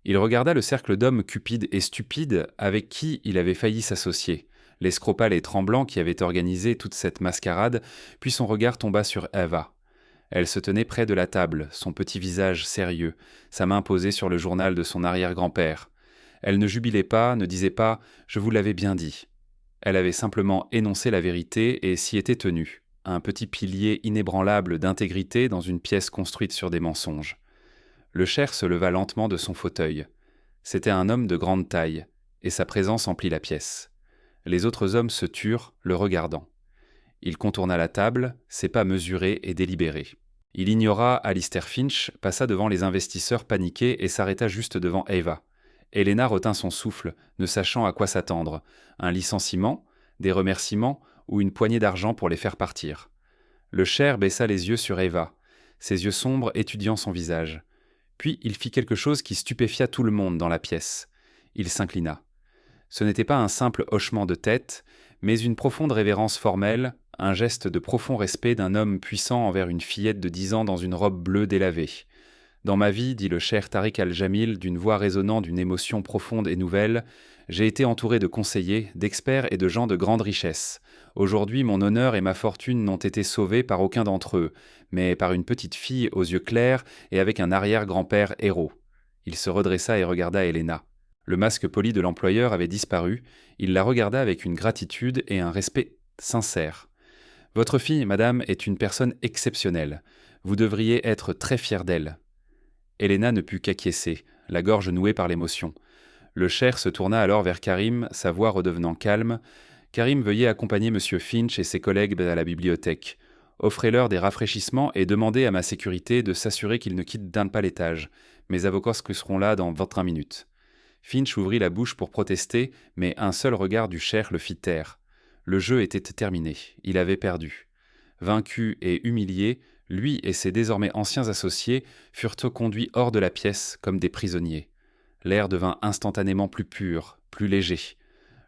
Il regarda le cercle d'hommes cupides et stupides avec qui il avait failli s'associer, l'escroc pâle et tremblant qui avait organisé toute cette mascarade, puis son regard tomba sur Eva. Elle se tenait près de la table, son petit visage sérieux, sa main posée sur le journal de son arrière-grand-père. Elle ne jubilait pas, ne disait pas « je vous l'avais bien dit ». Elle avait simplement énoncé la vérité et s'y était tenue. Un petit pilier inébranlable d'intégrité dans une pièce construite sur des mensonges. Le cher se leva lentement de son fauteuil. C'était un homme de grande taille, et sa présence emplit la pièce. Les autres hommes se turent, le regardant. Il contourna la table, ses pas mesurés et délibérés. Il ignora Alistair Finch, passa devant les investisseurs paniqués et s'arrêta juste devant Eva. Helena retint son souffle, ne sachant à quoi s'attendre. Un licenciement, des remerciements ou une poignée d'argent pour les faire partir. Le cher baissa les yeux sur Eva, ses yeux sombres étudiant son visage. Puis il fit quelque chose qui stupéfia tout le monde dans la pièce. Il s'inclina. Ce n'était pas un simple hochement de tête, mais une profonde révérence formelle, un geste de profond respect d'un homme puissant envers une fillette de 10 ans dans une robe bleue délavée. Dans ma vie, dit le cher Tariq al-Jamil d'une voix résonnant d'une émotion profonde et nouvelle, j'ai été entouré de conseillers, d'experts et de gens de grande richesse. Aujourd'hui, mon honneur et ma fortune n'ont été sauvés par aucun d'entre eux, mais par une petite fille aux yeux clairs et avec un arrière-grand-père héros. Il se redressa et regarda Helena. Le masque poli de l'employeur avait disparu, il la regarda avec une gratitude et un respect sincère. « Votre fille, madame, est une personne exceptionnelle. Vous devriez être très fière d'elle. » Helena ne put qu'acquiescer, la gorge nouée par l'émotion. Le cher se tourna alors vers Karim, sa voix redevenant calme. « Karim, veuillez accompagner M. Finch et ses collègues à la bibliothèque. Offrez-leur des rafraîchissements et demandez à ma sécurité de s'assurer qu'ils ne quittent d'un pas l'étage. Mes avocats seront là dans 20 minutes. » Finch ouvrit la bouche pour protester, mais un seul regard du cher le fit taire. Le jeu était terminé, il avait perdu. Vaincu et humilié, lui et ses désormais anciens associés furent conduits hors de la pièce comme des prisonniers. L'air devint instantanément plus pur, plus léger.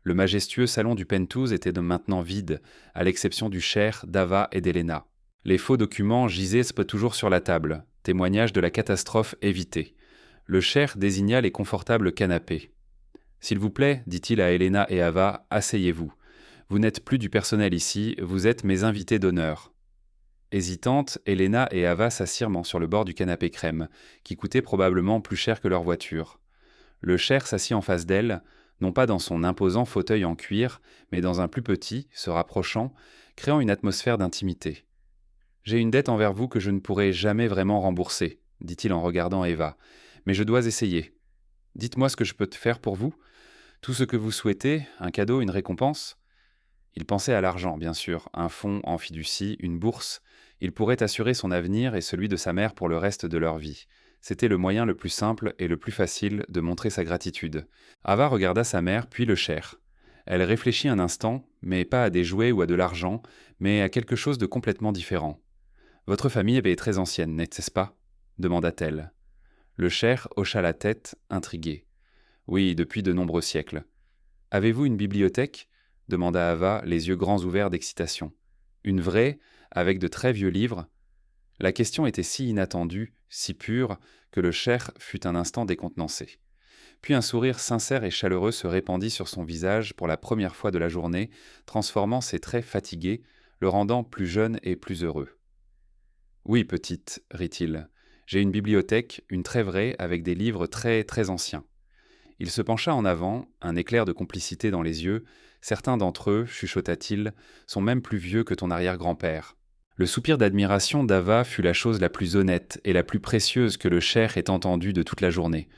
Le majestueux salon du Pentouse était maintenant vide, à l'exception du cher, d'Ava et d'Helena. Les faux documents gisaient toujours sur la table, témoignage de la catastrophe évitée. Le cher désigna les confortables canapés. « S'il vous plaît, dit-il à Helena et Ava, asseyez-vous. Vous n'êtes plus du personnel ici, vous êtes mes invités d'honneur. » Hésitantes, Helena et Ava s'assirent sur le bord du canapé crème, qui coûtait probablement plus cher que leur voiture. Le cher s'assit en face d'elle, non pas dans son imposant fauteuil en cuir, mais dans un plus petit, se rapprochant, créant une atmosphère d'intimité. « J'ai une dette envers vous que je ne pourrai jamais vraiment rembourser, dit-il en regardant Eva. Mais je dois essayer. Dites-moi ce que je peux faire pour vous. Tout ce que vous souhaitez, un cadeau, une récompense. » Il pensait à l'argent, bien sûr, un fonds en fiducie, une bourse. Il pourrait assurer son avenir et celui de sa mère pour le reste de leur vie. C'était le moyen le plus simple et le plus facile de montrer sa gratitude. Ava regarda sa mère, puis le cher. Elle réfléchit un instant, mais pas à des jouets ou à de l'argent, mais à quelque chose de complètement différent. « Votre famille est très ancienne, n'est-ce pas ?» demanda-t-elle. Le cher hocha la tête, intrigué. « Oui, depuis de nombreux siècles. »« Avez-vous une bibliothèque ?» demanda Ava, les yeux grands ouverts d'excitation. « Une vraie, avec de très vieux livres ?» La question était si inattendue, si pure, que le cher fut un instant décontenancé. Puis un sourire sincère et chaleureux se répandit sur son visage pour la première fois de la journée, transformant ses traits fatigués, le rendant plus jeune et plus heureux. « Oui, petite, rit-il. J'ai une bibliothèque, une très vraie, avec des livres très, très anciens. » Il se pencha en avant, un éclair de complicité dans les yeux. Certains d'entre eux, chuchota-t-il, sont même plus vieux que ton arrière-grand-père. Le soupir d'admiration d'Ava fut la chose la plus honnête et la plus précieuse que le cher ait entendue de toute la journée.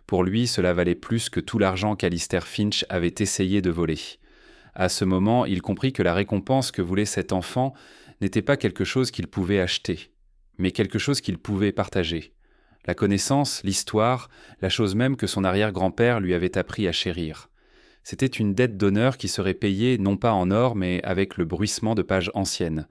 Pour lui, cela valait plus que tout l'argent qu'Alistair Finch avait essayé de voler. À ce moment, il comprit que la récompense que voulait cet enfant n'était pas quelque chose qu'il pouvait acheter, mais quelque chose qu'il pouvait partager. La connaissance, l'histoire, la chose même que son arrière-grand-père lui avait appris à chérir. C'était une dette d'honneur qui serait payée non pas en or, mais avec le bruissement de pages anciennes.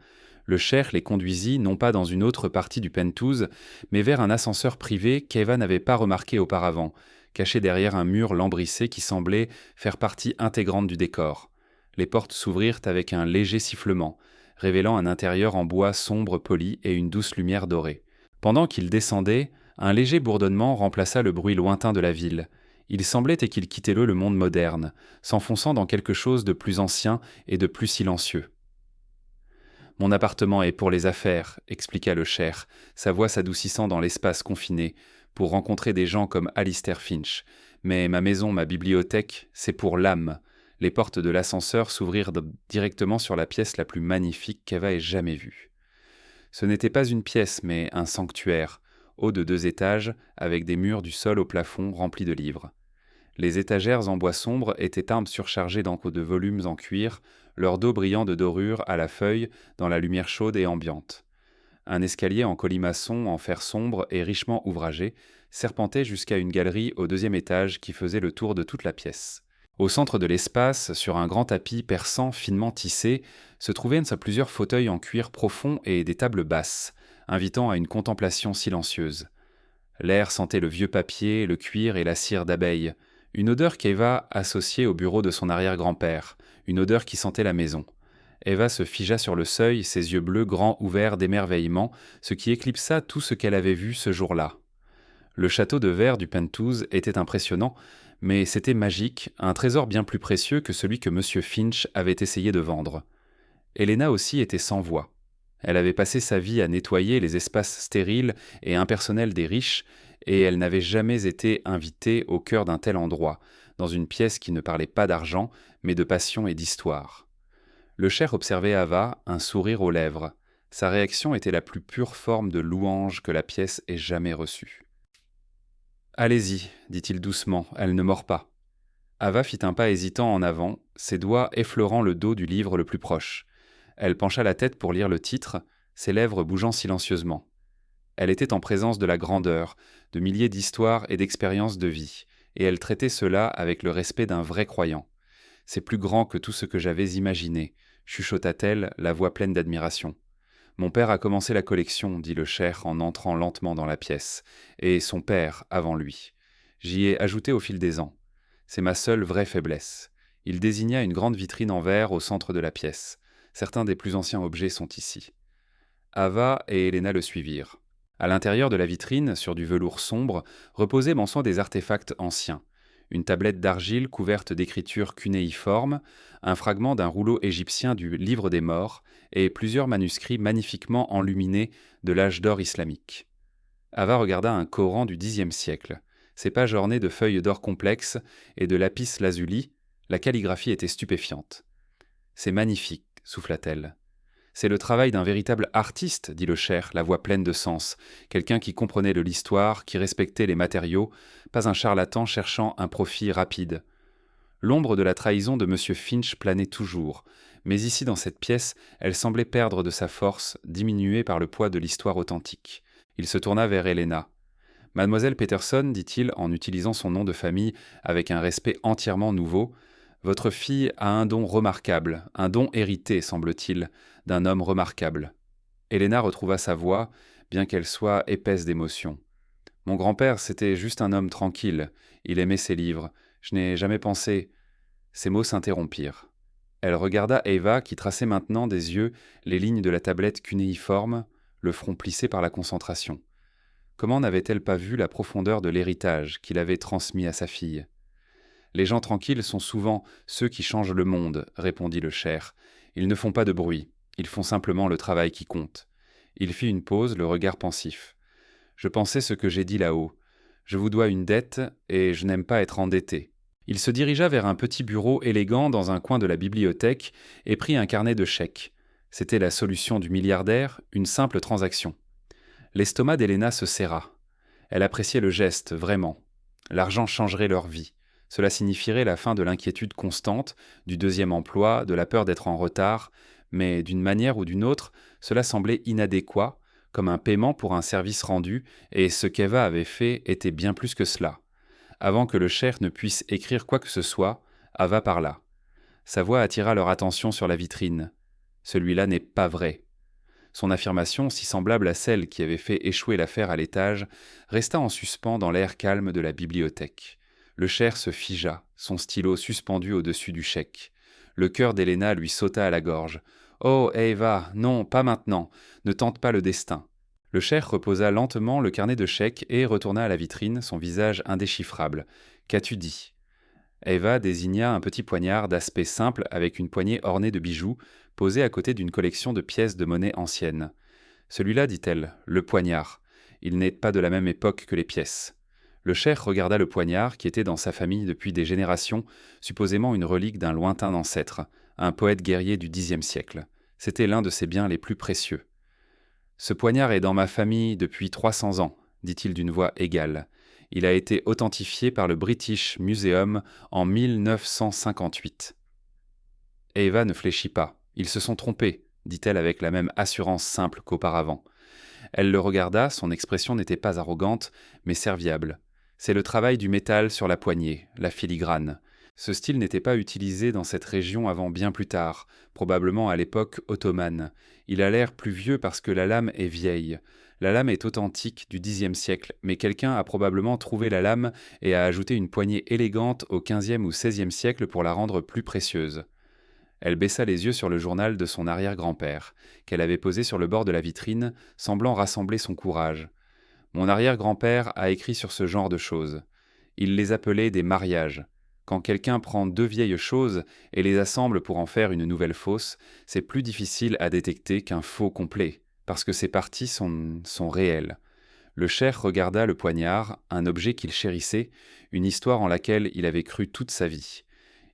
Le cher les conduisit non pas dans une autre partie du Pentouse, mais vers un ascenseur privé qu'Eva n'avait pas remarqué auparavant, caché derrière un mur lambrissé qui semblait faire partie intégrante du décor. Les portes s'ouvrirent avec un léger sifflement, révélant un intérieur en bois sombre poli et une douce lumière dorée. Pendant qu'il descendait, un léger bourdonnement remplaça le bruit lointain de la ville. Il semblait qu'il quittait le monde moderne, s'enfonçant dans quelque chose de plus ancien et de plus silencieux. « Mon appartement est pour les affaires, » expliqua le cher, sa voix s'adoucissant dans l'espace confiné, pour rencontrer des gens comme Alistair Finch. Mais ma maison, ma bibliothèque, c'est pour l'âme. Les portes de l'ascenseur s'ouvrirent directement sur la pièce la plus magnifique qu'Eva ait jamais vue. Ce n'était pas une pièce, mais un sanctuaire, haut de 2 étages, avec des murs du sol au plafond remplis de livres. Les étagères en bois sombre étaient armes surchargées d'encre de volumes en cuir, leur dos brillant de dorure à la feuille dans la lumière chaude et ambiante. Un escalier en colimaçon en fer sombre et richement ouvragé serpentait jusqu'à une galerie au deuxième étage qui faisait le tour de toute la pièce. Au centre de l'espace, sur un grand tapis persan finement tissé, se trouvaient plusieurs fauteuils en cuir profond et des tables basses, invitant à une contemplation silencieuse. L'air sentait le vieux papier, le cuir et la cire d'abeille, une odeur qu'Eva associait au bureau de son arrière-grand-père, une odeur qui sentait la maison. Eva se figea sur le seuil, ses yeux bleus grands ouverts d'émerveillement, ce qui éclipsa tout ce qu'elle avait vu ce jour-là. Le château de verre du Pentouse était impressionnant, mais c'était magique, un trésor bien plus précieux que celui que M. Finch avait essayé de vendre. Helena aussi était sans voix. Elle avait passé sa vie à nettoyer les espaces stériles et impersonnels des riches, et elle n'avait jamais été invitée au cœur d'un tel endroit, dans une pièce qui ne parlait pas d'argent, mais de passion et d'histoire. Le Cher observait Ava, un sourire aux lèvres. Sa réaction était la plus pure forme de louange que la pièce ait jamais reçue. « Allez-y, dit-il doucement, elle ne mord pas. » Ava fit un pas hésitant en avant, ses doigts effleurant le dos du livre le plus proche. Elle pencha la tête pour lire le titre, ses lèvres bougeant silencieusement. Elle était en présence de la grandeur, de milliers d'histoires et d'expériences de vie, et elle traitait cela avec le respect d'un vrai croyant. « C'est plus grand que tout ce que j'avais imaginé, » chuchota-t-elle, la voix pleine d'admiration. « Mon père a commencé la collection, dit le Cher en entrant lentement dans la pièce, et son père avant lui. J'y ai ajouté au fil des ans. C'est ma seule vraie faiblesse. » Il désigna une grande vitrine en verre au centre de la pièce. Certains des plus anciens objets sont ici. Ava et Helena le suivirent. À l'intérieur de la vitrine, sur du velours sombre, reposaient bon soin des artefacts anciens. Une tablette d'argile couverte d'écritures cunéiformes, un fragment d'un rouleau égyptien du Livre des Morts et plusieurs manuscrits magnifiquement enluminés de l'âge d'or islamique. Ava regarda un Coran du Xe siècle. Ses pages ornées de feuilles d'or complexes et de lapis lazuli, la calligraphie était stupéfiante. « C'est magnifique, souffla-t-elle. C'est le travail d'un véritable artiste, dit le Cher, la voix pleine de sens, quelqu'un qui comprenait de l'histoire, qui respectait les matériaux, pas un charlatan cherchant un profit rapide. L'ombre de la trahison de M. Finch planait toujours, mais ici dans cette pièce, elle semblait perdre de sa force, diminuée par le poids de l'histoire authentique. Il se tourna vers Helena. « Mademoiselle Peterson, dit-il en utilisant son nom de famille avec un respect entièrement nouveau, votre fille a un don remarquable, un don hérité, semble-t-il, d'un homme remarquable. » Helena retrouva sa voix, bien qu'elle soit épaisse d'émotion. « Mon grand-père, c'était juste un homme tranquille. Il aimait ses livres. Je n'ai jamais pensé... » Ses mots s'interrompirent. Elle regarda Eva, qui traçait maintenant des yeux les lignes de la tablette cunéiforme, le front plissé par la concentration. Comment n'avait-elle pas vu la profondeur de l'héritage qu'il avait transmis à sa fille ? « Les gens tranquilles sont souvent ceux qui changent le monde, » répondit le Cher. « Ils ne font pas de bruit. Ils font simplement le travail qui compte. » Il fit une pause, le regard pensif. « Je pensais ce que j'ai dit là-haut. Je vous dois une dette et je n'aime pas être endetté. » Il se dirigea vers un petit bureau élégant dans un coin de la bibliothèque et prit un carnet de chèques. C'était la solution du milliardaire, une simple transaction. L'estomac d'Helena se serra. Elle appréciait le geste, vraiment. L'argent changerait leur vie. Cela signifierait la fin de l'inquiétude constante, du deuxième emploi, de la peur d'être en retard, mais d'une manière ou d'une autre, cela semblait inadéquat, comme un paiement pour un service rendu, et ce qu'Eva avait fait était bien plus que cela. Avant que le Cher ne puisse écrire quoi que ce soit, Ava parla. Sa voix attira leur attention sur la vitrine. « Celui-là n'est pas vrai. » Son affirmation, si semblable à celle qui avait fait échouer l'affaire à l'étage, resta en suspens dans l'air calme de la bibliothèque. Le Cher se figea, son stylo suspendu au-dessus du chèque. Le cœur d'Helena lui sauta à la gorge. « Oh, Eva, non, pas maintenant. Ne tente pas le destin. » Le Cher reposa lentement le carnet de chèques et retourna à la vitrine, son visage indéchiffrable. « Qu'as-tu dit ?» Eva désigna un petit poignard d'aspect simple avec une poignée ornée de bijoux, posé à côté d'une collection de pièces de monnaie anciennes. « Celui-là, dit-elle, le poignard. Il n'est pas de la même époque que les pièces. » Le Cher regarda le poignard qui était dans sa famille depuis des générations, supposément une relique d'un lointain ancêtre, un poète guerrier du Xe siècle. C'était l'un de ses biens les plus précieux. « Ce poignard est dans ma famille depuis 300 ans, dit-il d'une voix égale. Il a été authentifié par le British Museum en 1958. Eva ne fléchit pas. Ils se sont trompés, dit-elle avec la même assurance simple qu'auparavant. Elle le regarda, son expression n'était pas arrogante, mais serviable. C'est le travail du métal sur la poignée, la filigrane. Ce style n'était pas utilisé dans cette région avant bien plus tard, probablement à l'époque ottomane. Il a l'air plus vieux parce que la lame est vieille. La lame est authentique du Xe siècle, mais quelqu'un a probablement trouvé la lame et a ajouté une poignée élégante au XVe ou XVIe siècle pour la rendre plus précieuse. Elle baissa les yeux sur le journal de son arrière-grand-père, qu'elle avait posé sur le bord de la vitrine, semblant rassembler son courage. Mon arrière-grand-père a écrit sur ce genre de choses. Il les appelait des mariages. Quand quelqu'un prend deux vieilles choses et les assemble pour en faire une nouvelle fausse, c'est plus difficile à détecter qu'un faux complet, parce que ces parties sont réelles. Le cheikh regarda le poignard, un objet qu'il chérissait, une histoire en laquelle il avait cru toute sa vie.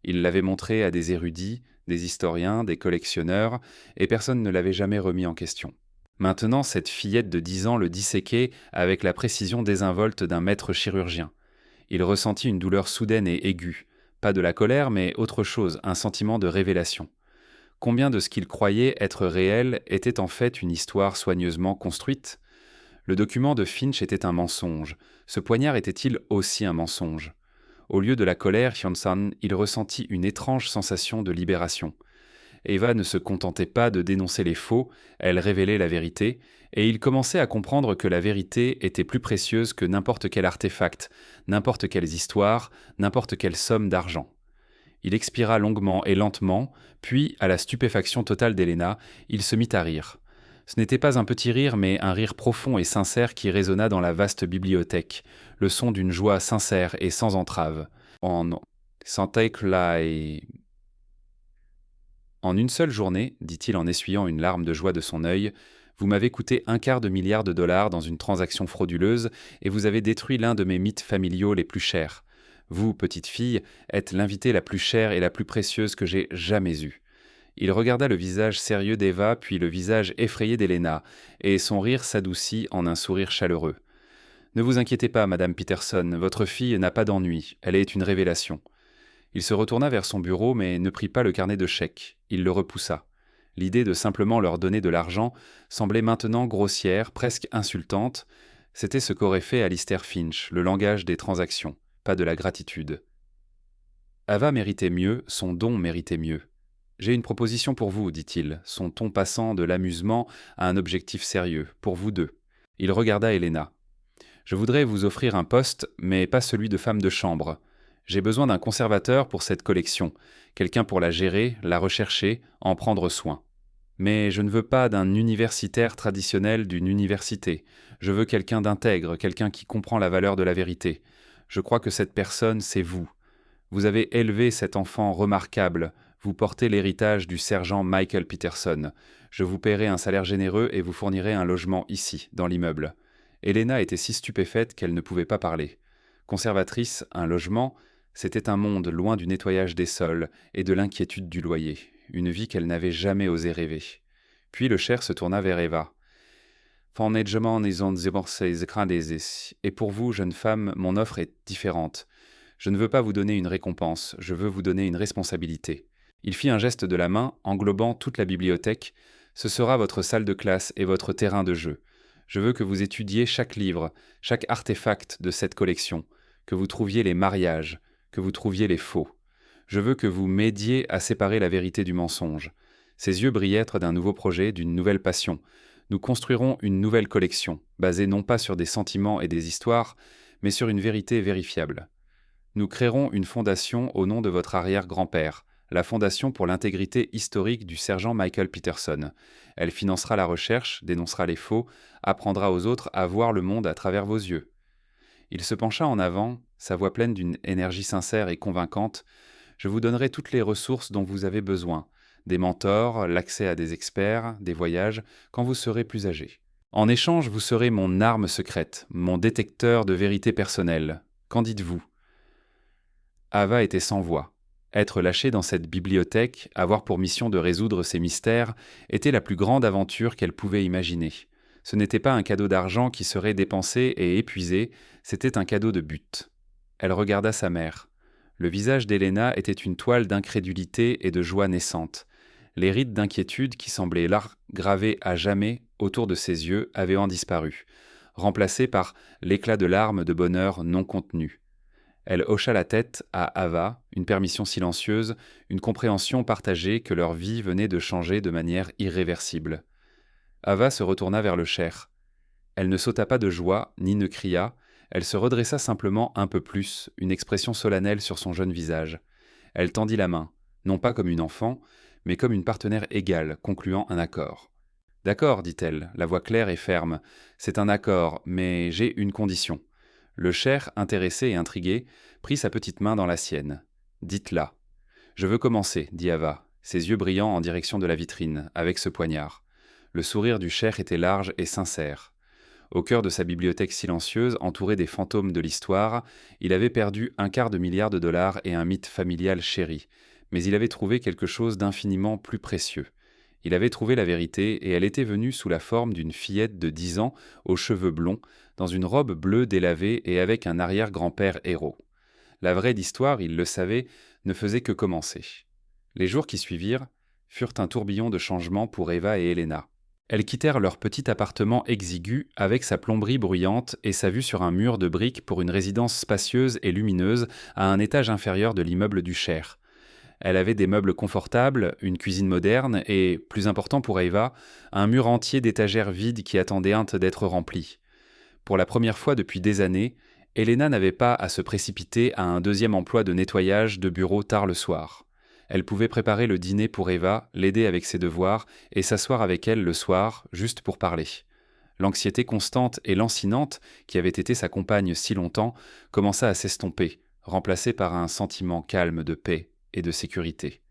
Il l'avait montré à des érudits, des historiens, des collectionneurs, et personne ne l'avait jamais remis en question. Maintenant, cette fillette de 10 ans le disséquait avec la précision désinvolte d'un maître chirurgien. Il ressentit une douleur soudaine et aiguë, pas de la colère, mais autre chose, un sentiment de révélation. Combien de ce qu'il croyait être réel était en fait une histoire soigneusement construite ? Le document de Finch était un mensonge. Ce poignard était-il aussi un mensonge ? Au lieu de la colère, Hyun-san, il ressentit une étrange sensation de libération. Eva ne se contentait pas de dénoncer les faux, elle révélait la vérité, et il commençait à comprendre que la vérité était plus précieuse que n'importe quel artefact, n'importe quelles histoires, n'importe quelle somme d'argent. Il expira longuement et lentement, puis, à la stupéfaction totale d'Helena, il se mit à rire. Ce n'était pas un petit rire, mais un rire profond et sincère qui résonna dans la vaste bibliothèque, le son d'une joie sincère et sans entrave. En une seule journée, dit-il en essuyant une larme de joie de son œil, vous m'avez coûté $250 millions dans une transaction frauduleuse et vous avez détruit l'un de mes mythes familiaux les plus chers. Vous, petite fille, êtes l'invitée la plus chère et la plus précieuse que j'ai jamais eue. Il regarda le visage sérieux d'Eva, puis le visage effrayé d'Helena, et son rire s'adoucit en un sourire chaleureux. Ne vous inquiétez pas, Madame Peterson, votre fille n'a pas d'ennui, elle est une révélation. Il se retourna vers son bureau, mais ne prit pas le carnet de chèques. Il le repoussa. L'idée de simplement leur donner de l'argent semblait maintenant grossière, presque insultante. C'était ce qu'aurait fait Alistair Finch, le langage des transactions, pas de la gratitude. Ava méritait mieux, son don méritait mieux. « J'ai une proposition pour vous, dit-il, son ton passant de l'amusement à un objectif sérieux, pour vous deux. » Il regarda Helena. « Je voudrais vous offrir un poste, mais pas celui de femme de chambre. J'ai besoin d'un conservateur pour cette collection, quelqu'un pour la gérer, la rechercher, en prendre soin. Mais je ne veux pas d'un universitaire traditionnel d'une université. Je veux quelqu'un d'intègre, quelqu'un qui comprend la valeur de la vérité. Je crois que cette personne, c'est vous. Vous avez élevé cet enfant remarquable. Vous portez l'héritage du sergent Michael Peterson. Je vous paierai un salaire généreux et vous fournirai un logement ici, dans l'immeuble. » Helena était si stupéfaite qu'elle ne pouvait pas parler. Conservatrice, un logement, c'était un monde loin du nettoyage des sols et de l'inquiétude du loyer, une vie qu'elle n'avait jamais osé rêver. Puis le cheikh se tourna vers Eva. « Et pour vous, jeune femme, mon offre est différente. Je ne veux pas vous donner une récompense, je veux vous donner une responsabilité. » Il fit un geste de la main, englobant toute la bibliothèque. « Ce sera votre salle de classe et votre terrain de jeu. Je veux que vous étudiez chaque livre, chaque artefact de cette collection, que vous trouviez les mariages, que vous trouviez les faux. Je veux que vous m'aidiez à séparer la vérité du mensonge. » Ses yeux brillèrent d'un nouveau projet, d'une nouvelle passion. « Nous construirons une nouvelle collection, basée non pas sur des sentiments et des histoires, mais sur une vérité vérifiable. Nous créerons une fondation au nom de votre arrière-grand-père, la Fondation pour l'intégrité historique du sergent Michael Peterson. Elle financera la recherche, dénoncera les faux, apprendra aux autres à voir le monde à travers vos yeux. » Il se pencha en avant, sa voix pleine d'une énergie sincère et convaincante. « Je vous donnerai toutes les ressources dont vous avez besoin, des mentors, l'accès à des experts, des voyages, quand vous serez plus âgé. En échange, vous serez mon arme secrète, mon détecteur de vérité personnelle. Qu'en dites-vous » Ava était sans voix. Être lâchée dans cette bibliothèque, avoir pour mission de résoudre ces mystères, était la plus grande aventure qu'elle pouvait imaginer. Ce n'était pas un cadeau d'argent qui serait dépensé et épuisé, c'était un cadeau de but. Elle regarda sa mère. Le visage d'Helena était une toile d'incrédulité et de joie naissante. Les rides d'inquiétude qui semblaient gravées à jamais autour de ses yeux avaient en disparu, remplacés par l'éclat de larmes de bonheur non contenues. Elle hocha la tête à Ava, une permission silencieuse, une compréhension partagée que leur vie venait de changer de manière irréversible. Ava se retourna vers le cher. Elle ne sauta pas de joie, ni ne cria, elle se redressa simplement un peu plus, une expression solennelle sur son jeune visage. Elle tendit la main, non pas comme une enfant, mais comme une partenaire égale, concluant un accord. « D'accord, dit-elle, la voix claire et ferme, c'est un accord, mais j'ai une condition. » Le cher, intéressé et intrigué, prit sa petite main dans la sienne. « Dites-la. »« Je veux commencer, dit Ava, ses yeux brillant en direction de la vitrine, avec ce poignard. Le sourire du cher était large et sincère. Au cœur de sa bibliothèque silencieuse, entourée des fantômes de l'histoire, il avait perdu $250 millions et un mythe familial chéri, mais il avait trouvé quelque chose d'infiniment plus précieux. Il avait trouvé la vérité, et elle était venue sous la forme d'une fillette de 10 ans, aux cheveux blonds, dans une robe bleue délavée et avec un arrière-grand-père héros. La vraie d'histoire, il le savait, ne faisait que commencer. Les jours qui suivirent furent un tourbillon de changements pour Eva et Helena. Elles quittèrent leur petit appartement exigu avec sa plomberie bruyante et sa vue sur un mur de briques pour une résidence spacieuse et lumineuse à un étage inférieur de l'immeuble du Cher. Elle avait des meubles confortables, une cuisine moderne et, plus important pour Eva, un mur entier d'étagères vides qui attendaient d'être remplis. Pour la première fois depuis des années, Helena n'avait pas à se précipiter à un deuxième emploi de nettoyage de bureau tard le soir. Elle pouvait préparer le dîner pour Eva, l'aider avec ses devoirs et s'asseoir avec elle le soir, juste pour parler. L'anxiété constante et lancinante, qui avait été sa compagne si longtemps, commença à s'estomper, remplacée par un sentiment calme de paix et de sécurité.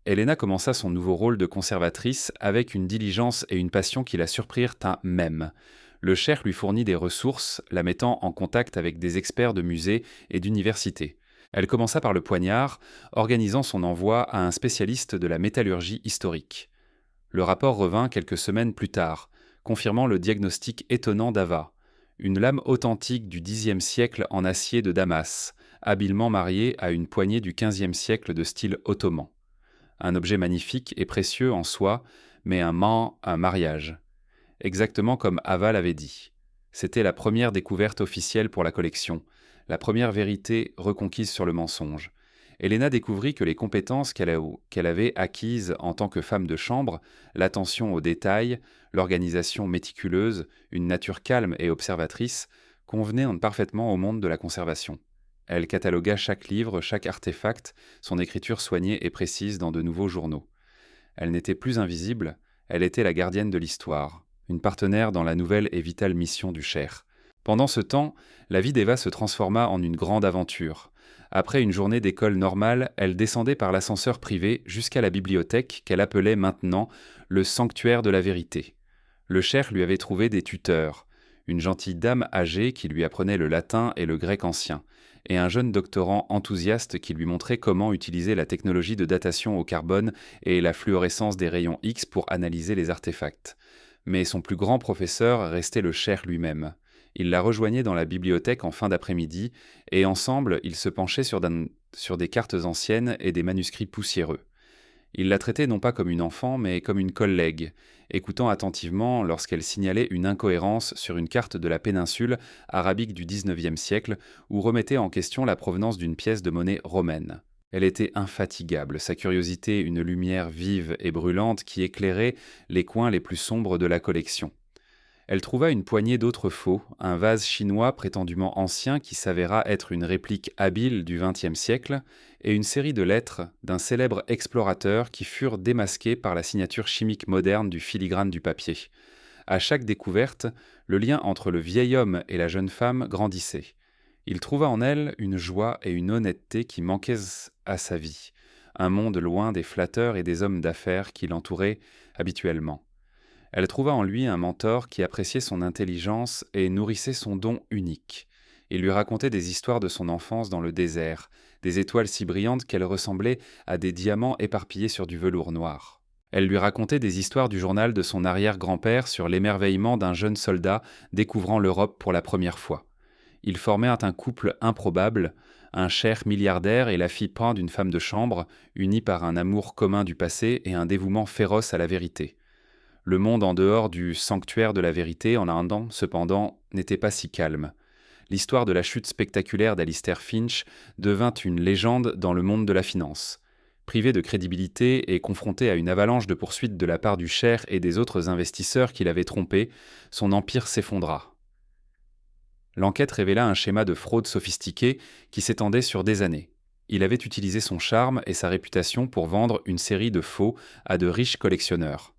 Helena commença son nouveau rôle de conservatrice avec une diligence et une passion qui la surprirent à même. Le Cher lui fournit des ressources, la mettant en contact avec des experts de musées et d'universités. Elle commença par le poignard, organisant son envoi à un spécialiste de la métallurgie historique. Le rapport revint quelques semaines plus tard, confirmant le diagnostic étonnant d'Ava. Une lame authentique du Xe siècle en acier de Damas, habilement mariée à une poignée du XVe siècle de style ottoman. Un objet magnifique et précieux en soi, mais un mariage. Exactement comme Ava l'avait dit. C'était la première découverte officielle pour la collection, la première vérité reconquise sur le mensonge. Helena découvrit que les compétences qu'elle avait acquises en tant que femme de chambre, l'attention aux détails, l'organisation méticuleuse, une nature calme et observatrice, convenaient parfaitement au monde de la conservation. Elle catalogua chaque livre, chaque artefact, son écriture soignée et précise dans de nouveaux journaux. Elle n'était plus invisible, elle était la gardienne de l'histoire, une partenaire dans la nouvelle et vitale mission du Cher. Pendant ce temps, la vie d'Eva se transforma en une grande aventure. Après une journée d'école normale, elle descendait par l'ascenseur privé jusqu'à la bibliothèque qu'elle appelait maintenant le sanctuaire de la vérité. Le Cher lui avait trouvé des tuteurs, une gentille dame âgée qui lui apprenait le latin et le grec ancien, et un jeune doctorant enthousiaste qui lui montrait comment utiliser la technologie de datation au carbone et la fluorescence des rayons X pour analyser les artefacts. Mais son plus grand professeur restait le Cher lui-même. Il la rejoignait dans la bibliothèque en fin d'après-midi, et ensemble, ils se penchaient sur des cartes anciennes et des manuscrits poussiéreux. Il la traitait non pas comme une enfant, mais comme une collègue, écoutant attentivement lorsqu'elle signalait une incohérence sur une carte de la péninsule arabique du XIXe siècle ou remettait en question la provenance d'une pièce de monnaie romaine. Elle était infatigable, sa curiosité une lumière vive et brûlante qui éclairait les coins les plus sombres de la collection. Elle trouva une poignée d'autres faux, un vase chinois prétendument ancien qui s'avéra être une réplique habile du XXe siècle, et une série de lettres d'un célèbre explorateur qui furent démasquées par la signature chimique moderne du filigrane du papier. À chaque découverte, le lien entre le vieil homme et la jeune femme grandissait. Il trouva en elle une joie et une honnêteté qui manquaient à sa vie, un monde loin des flatteurs et des hommes d'affaires qui l'entouraient habituellement. Elle trouva en lui un mentor qui appréciait son intelligence et nourrissait son don unique. Il lui racontait des histoires de son enfance dans le désert, des étoiles si brillantes qu'elles ressemblaient à des diamants éparpillés sur du velours noir. Elle lui racontait des histoires du journal de son arrière-grand-père sur l'émerveillement d'un jeune soldat découvrant l'Europe pour la première fois. Ils formèrent un couple improbable, un cher milliardaire et la fille peinte d'une femme de chambre, unis par un amour commun du passé et un dévouement féroce à la vérité. Le monde en dehors du sanctuaire de la vérité en Inde, cependant, n'était pas si calme. L'histoire de la chute spectaculaire d'Alistair Finch devint une légende dans le monde de la finance. Privé de crédibilité et confronté à une avalanche de poursuites de la part du Cher et des autres investisseurs qui l'avaient trompé, son empire s'effondra. L'enquête révéla un schéma de fraude sophistiqué qui s'étendait sur des années. Il avait utilisé son charme et sa réputation pour vendre une série de faux à de riches collectionneurs.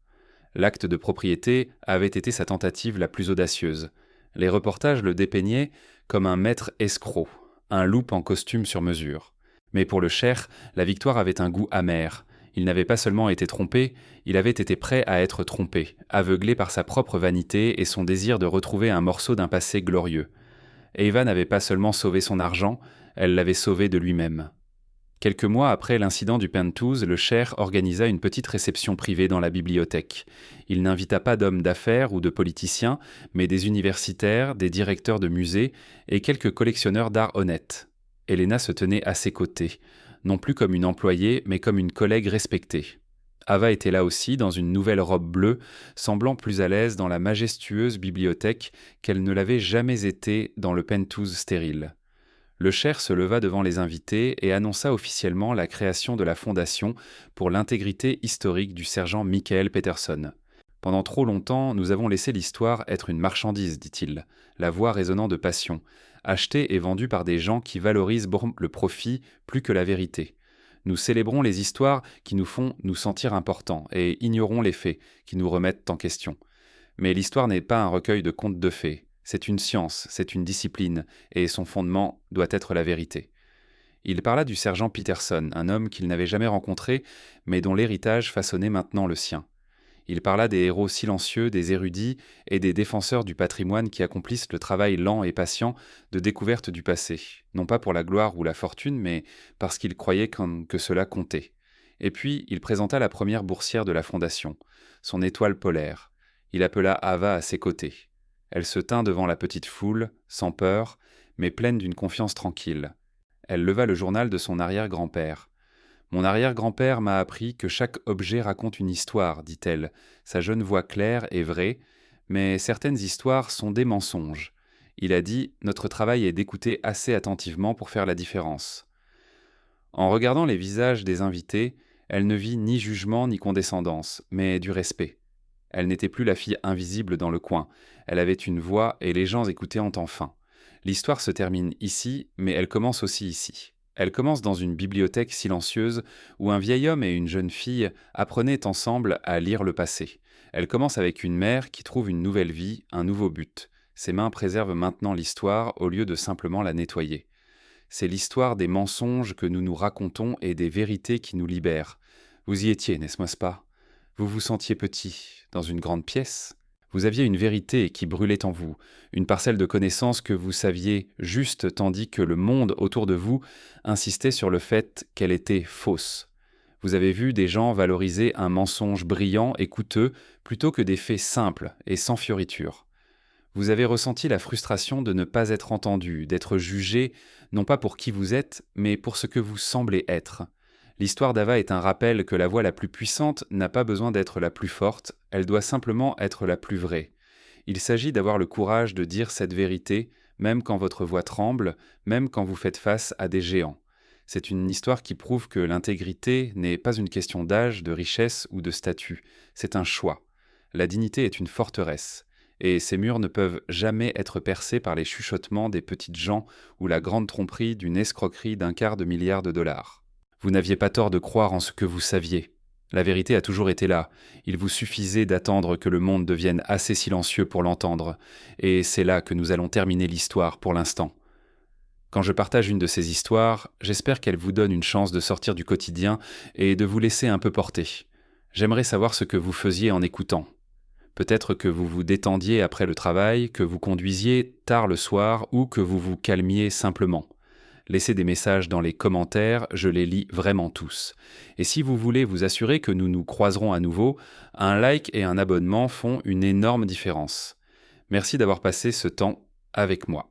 L'acte de propriété avait été sa tentative la plus audacieuse. Les reportages le dépeignaient comme un maître escroc, un loup en costume sur mesure. Mais pour le Cher, la victoire avait un goût amer. Il n'avait pas seulement été trompé, il avait été prêt à être trompé, aveuglé par sa propre vanité et son désir de retrouver un morceau d'un passé glorieux. Eva n'avait pas seulement sauvé son argent, elle l'avait sauvé de lui-même. Quelques mois après l'incident du Penthouse, le Cher organisa une petite réception privée dans la bibliothèque. Il n'invita pas d'hommes d'affaires ou de politiciens, mais des universitaires, des directeurs de musées et quelques collectionneurs d'art honnêtes. Helena se tenait à ses côtés, non plus comme une employée, mais comme une collègue respectée. Ava était là aussi, dans une nouvelle robe bleue, semblant plus à l'aise dans la majestueuse bibliothèque qu'elle ne l'avait jamais été dans le Penthouse stérile. Le Cher se leva devant les invités et annonça officiellement la création de la Fondation pour l'intégrité historique du sergent Michael Peterson. Pendant trop longtemps, nous avons laissé l'histoire être une marchandise, dit-il, la voix résonnant de passion, achetée et vendue par des gens qui valorisent le profit plus que la vérité. Nous célébrons les histoires qui nous font nous sentir importants et ignorons les faits qui nous remettent en question. Mais l'histoire n'est pas un recueil de contes de fées. C'est une science, c'est une discipline, et son fondement doit être la vérité. Il parla du sergent Peterson, un homme qu'il n'avait jamais rencontré, mais dont l'héritage façonnait maintenant le sien. Il parla des héros silencieux, des érudits et des défenseurs du patrimoine qui accomplissent le travail lent et patient de découverte du passé, non pas pour la gloire ou la fortune, mais parce qu'il croyait que cela comptait. Et puis, il présenta la première boursière de la Fondation, son étoile polaire. Il appela Ava à ses côtés. Elle se tint devant la petite foule, sans peur, mais pleine d'une confiance tranquille. Elle leva le journal de son arrière-grand-père. « Mon arrière-grand-père m'a appris que chaque objet raconte une histoire, dit-elle, sa jeune voix claire et vraie, mais certaines histoires sont des mensonges. Il a dit « Notre travail est d'écouter assez attentivement pour faire la différence. » En regardant les visages des invités, elle ne vit ni jugement ni condescendance, mais du respect. Elle n'était plus la fille invisible dans le coin. Elle avait une voix et les gens écoutaient enfin. L'histoire se termine ici, mais elle commence aussi ici. Elle commence dans une bibliothèque silencieuse où un vieil homme et une jeune fille apprenaient ensemble à lire le passé. Elle commence avec une mère qui trouve une nouvelle vie, un nouveau but. Ses mains préservent maintenant l'histoire au lieu de simplement la nettoyer. C'est l'histoire des mensonges que nous nous racontons et des vérités qui nous libèrent. Vous y étiez, n'est-ce pas ? Vous vous sentiez petit, dans une grande pièce. Vous aviez une vérité qui brûlait en vous, une parcelle de connaissances que vous saviez juste tandis que le monde autour de vous insistait sur le fait qu'elle était fausse. Vous avez vu des gens valoriser un mensonge brillant et coûteux plutôt que des faits simples et sans fioriture. Vous avez ressenti la frustration de ne pas être entendu, d'être jugé, non pas pour qui vous êtes, mais pour ce que vous semblez être. L'histoire d'Ava est un rappel que la voix la plus puissante n'a pas besoin d'être la plus forte, elle doit simplement être la plus vraie. Il s'agit d'avoir le courage de dire cette vérité, même quand votre voix tremble, même quand vous faites face à des géants. C'est une histoire qui prouve que l'intégrité n'est pas une question d'âge, de richesse ou de statut, c'est un choix. La dignité est une forteresse, et ces murs ne peuvent jamais être percés par les chuchotements des petites gens ou la grande tromperie d'une escroquerie d'1/4 de milliard de dollars. Vous n'aviez pas tort de croire en ce que vous saviez. La vérité a toujours été là. Il vous suffisait d'attendre que le monde devienne assez silencieux pour l'entendre. Et c'est là que nous allons terminer l'histoire pour l'instant. Quand je partage une de ces histoires, j'espère qu'elle vous donne une chance de sortir du quotidien et de vous laisser un peu porter. J'aimerais savoir ce que vous faisiez en écoutant. Peut-être que vous vous détendiez après le travail, que vous conduisiez tard le soir ou que vous vous calmiez simplement. Laissez des messages dans les commentaires, je les lis vraiment tous. Et si vous voulez vous assurer que nous nous croiserons à nouveau, un like et un abonnement font une énorme différence. Merci d'avoir passé ce temps avec moi.